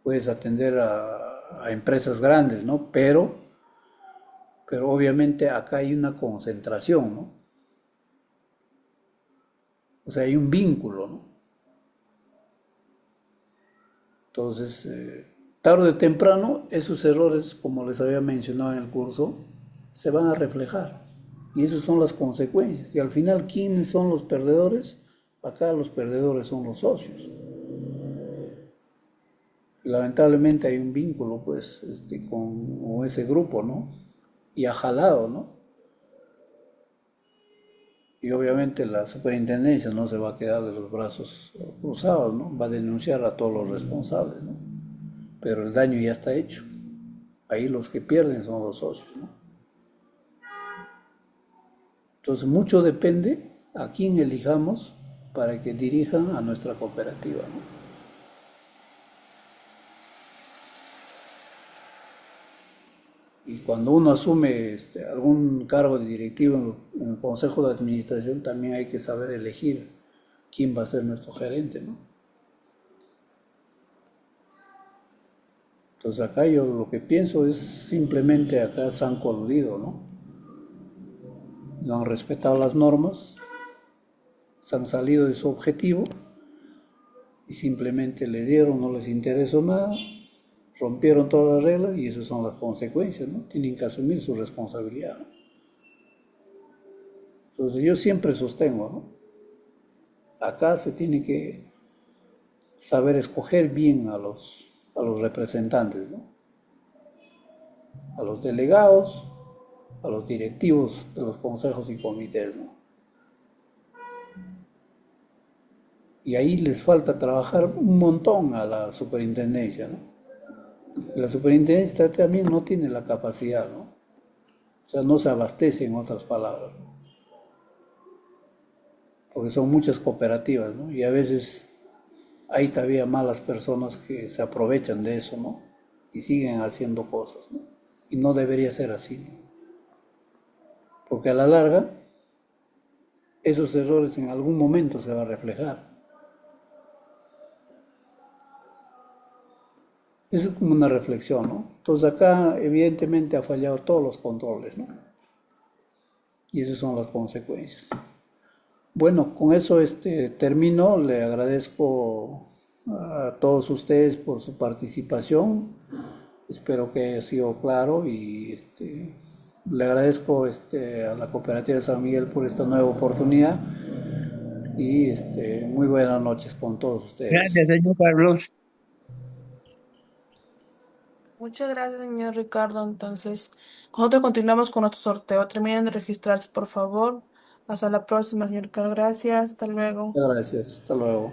Puedes atender a empresas grandes, ¿no? Pero obviamente acá hay una concentración, ¿no? O sea, hay un vínculo, ¿no? Entonces, tarde o temprano, esos errores, como les había mencionado en el curso, se van a reflejar. Y esas son las consecuencias. Y al final, ¿quiénes son los perdedores? Acá los perdedores son los socios. Lamentablemente hay un vínculo, pues, con ese grupo, ¿no? Y ha jalado, ¿no? Y obviamente la superintendencia no se va a quedar de los brazos cruzados, ¿no? Va a denunciar a todos los responsables, ¿no? Pero el daño ya está hecho. Ahí los que pierden son los socios, ¿no? Entonces mucho depende a quién elijamos para que dirijan a nuestra cooperativa, ¿no? Y cuando uno asume algún cargo de directivo en el consejo de administración, también hay que saber elegir quién va a ser nuestro gerente, ¿no? Entonces acá yo lo que pienso es simplemente acá se han coludido, ¿no? No han respetado las normas, se han salido de su objetivo y simplemente le dieron, no les interesó nada, rompieron todas las reglas y esas son las consecuencias, ¿no? Tienen que asumir su responsabilidad, ¿no? Entonces yo siempre sostengo, ¿no? Acá se tiene que saber escoger bien a los representantes, ¿no? A los delegados, a los directivos de los consejos y comités, ¿no? Y ahí les falta trabajar un montón a la superintendencia, ¿no? La superintendencia también no tiene la capacidad, ¿no? O sea, no se abastece en otras palabras, ¿no? Porque son muchas cooperativas, ¿no? Y a veces hay todavía malas personas que se aprovechan de eso, ¿no? Y siguen haciendo cosas, ¿no? Y no debería ser así, ¿no? Porque a la larga esos errores en algún momento se va a reflejar. Eso es como una reflexión, ¿no? Entonces acá evidentemente ha fallado todos los controles, ¿no? Y esas son las consecuencias. Bueno, con eso termino. Le agradezco a todos ustedes por su participación. Espero que haya sido claro y le agradezco a la Cooperativa de San Miguel por esta nueva oportunidad y muy buenas noches con todos ustedes. Gracias, señor Carlos. Muchas gracias, señor Ricardo. Entonces, nosotros continuamos con nuestro sorteo. Terminen de registrarse, por favor. Hasta la próxima, señor Ricardo. Gracias. Hasta luego. Muchas gracias. Hasta luego.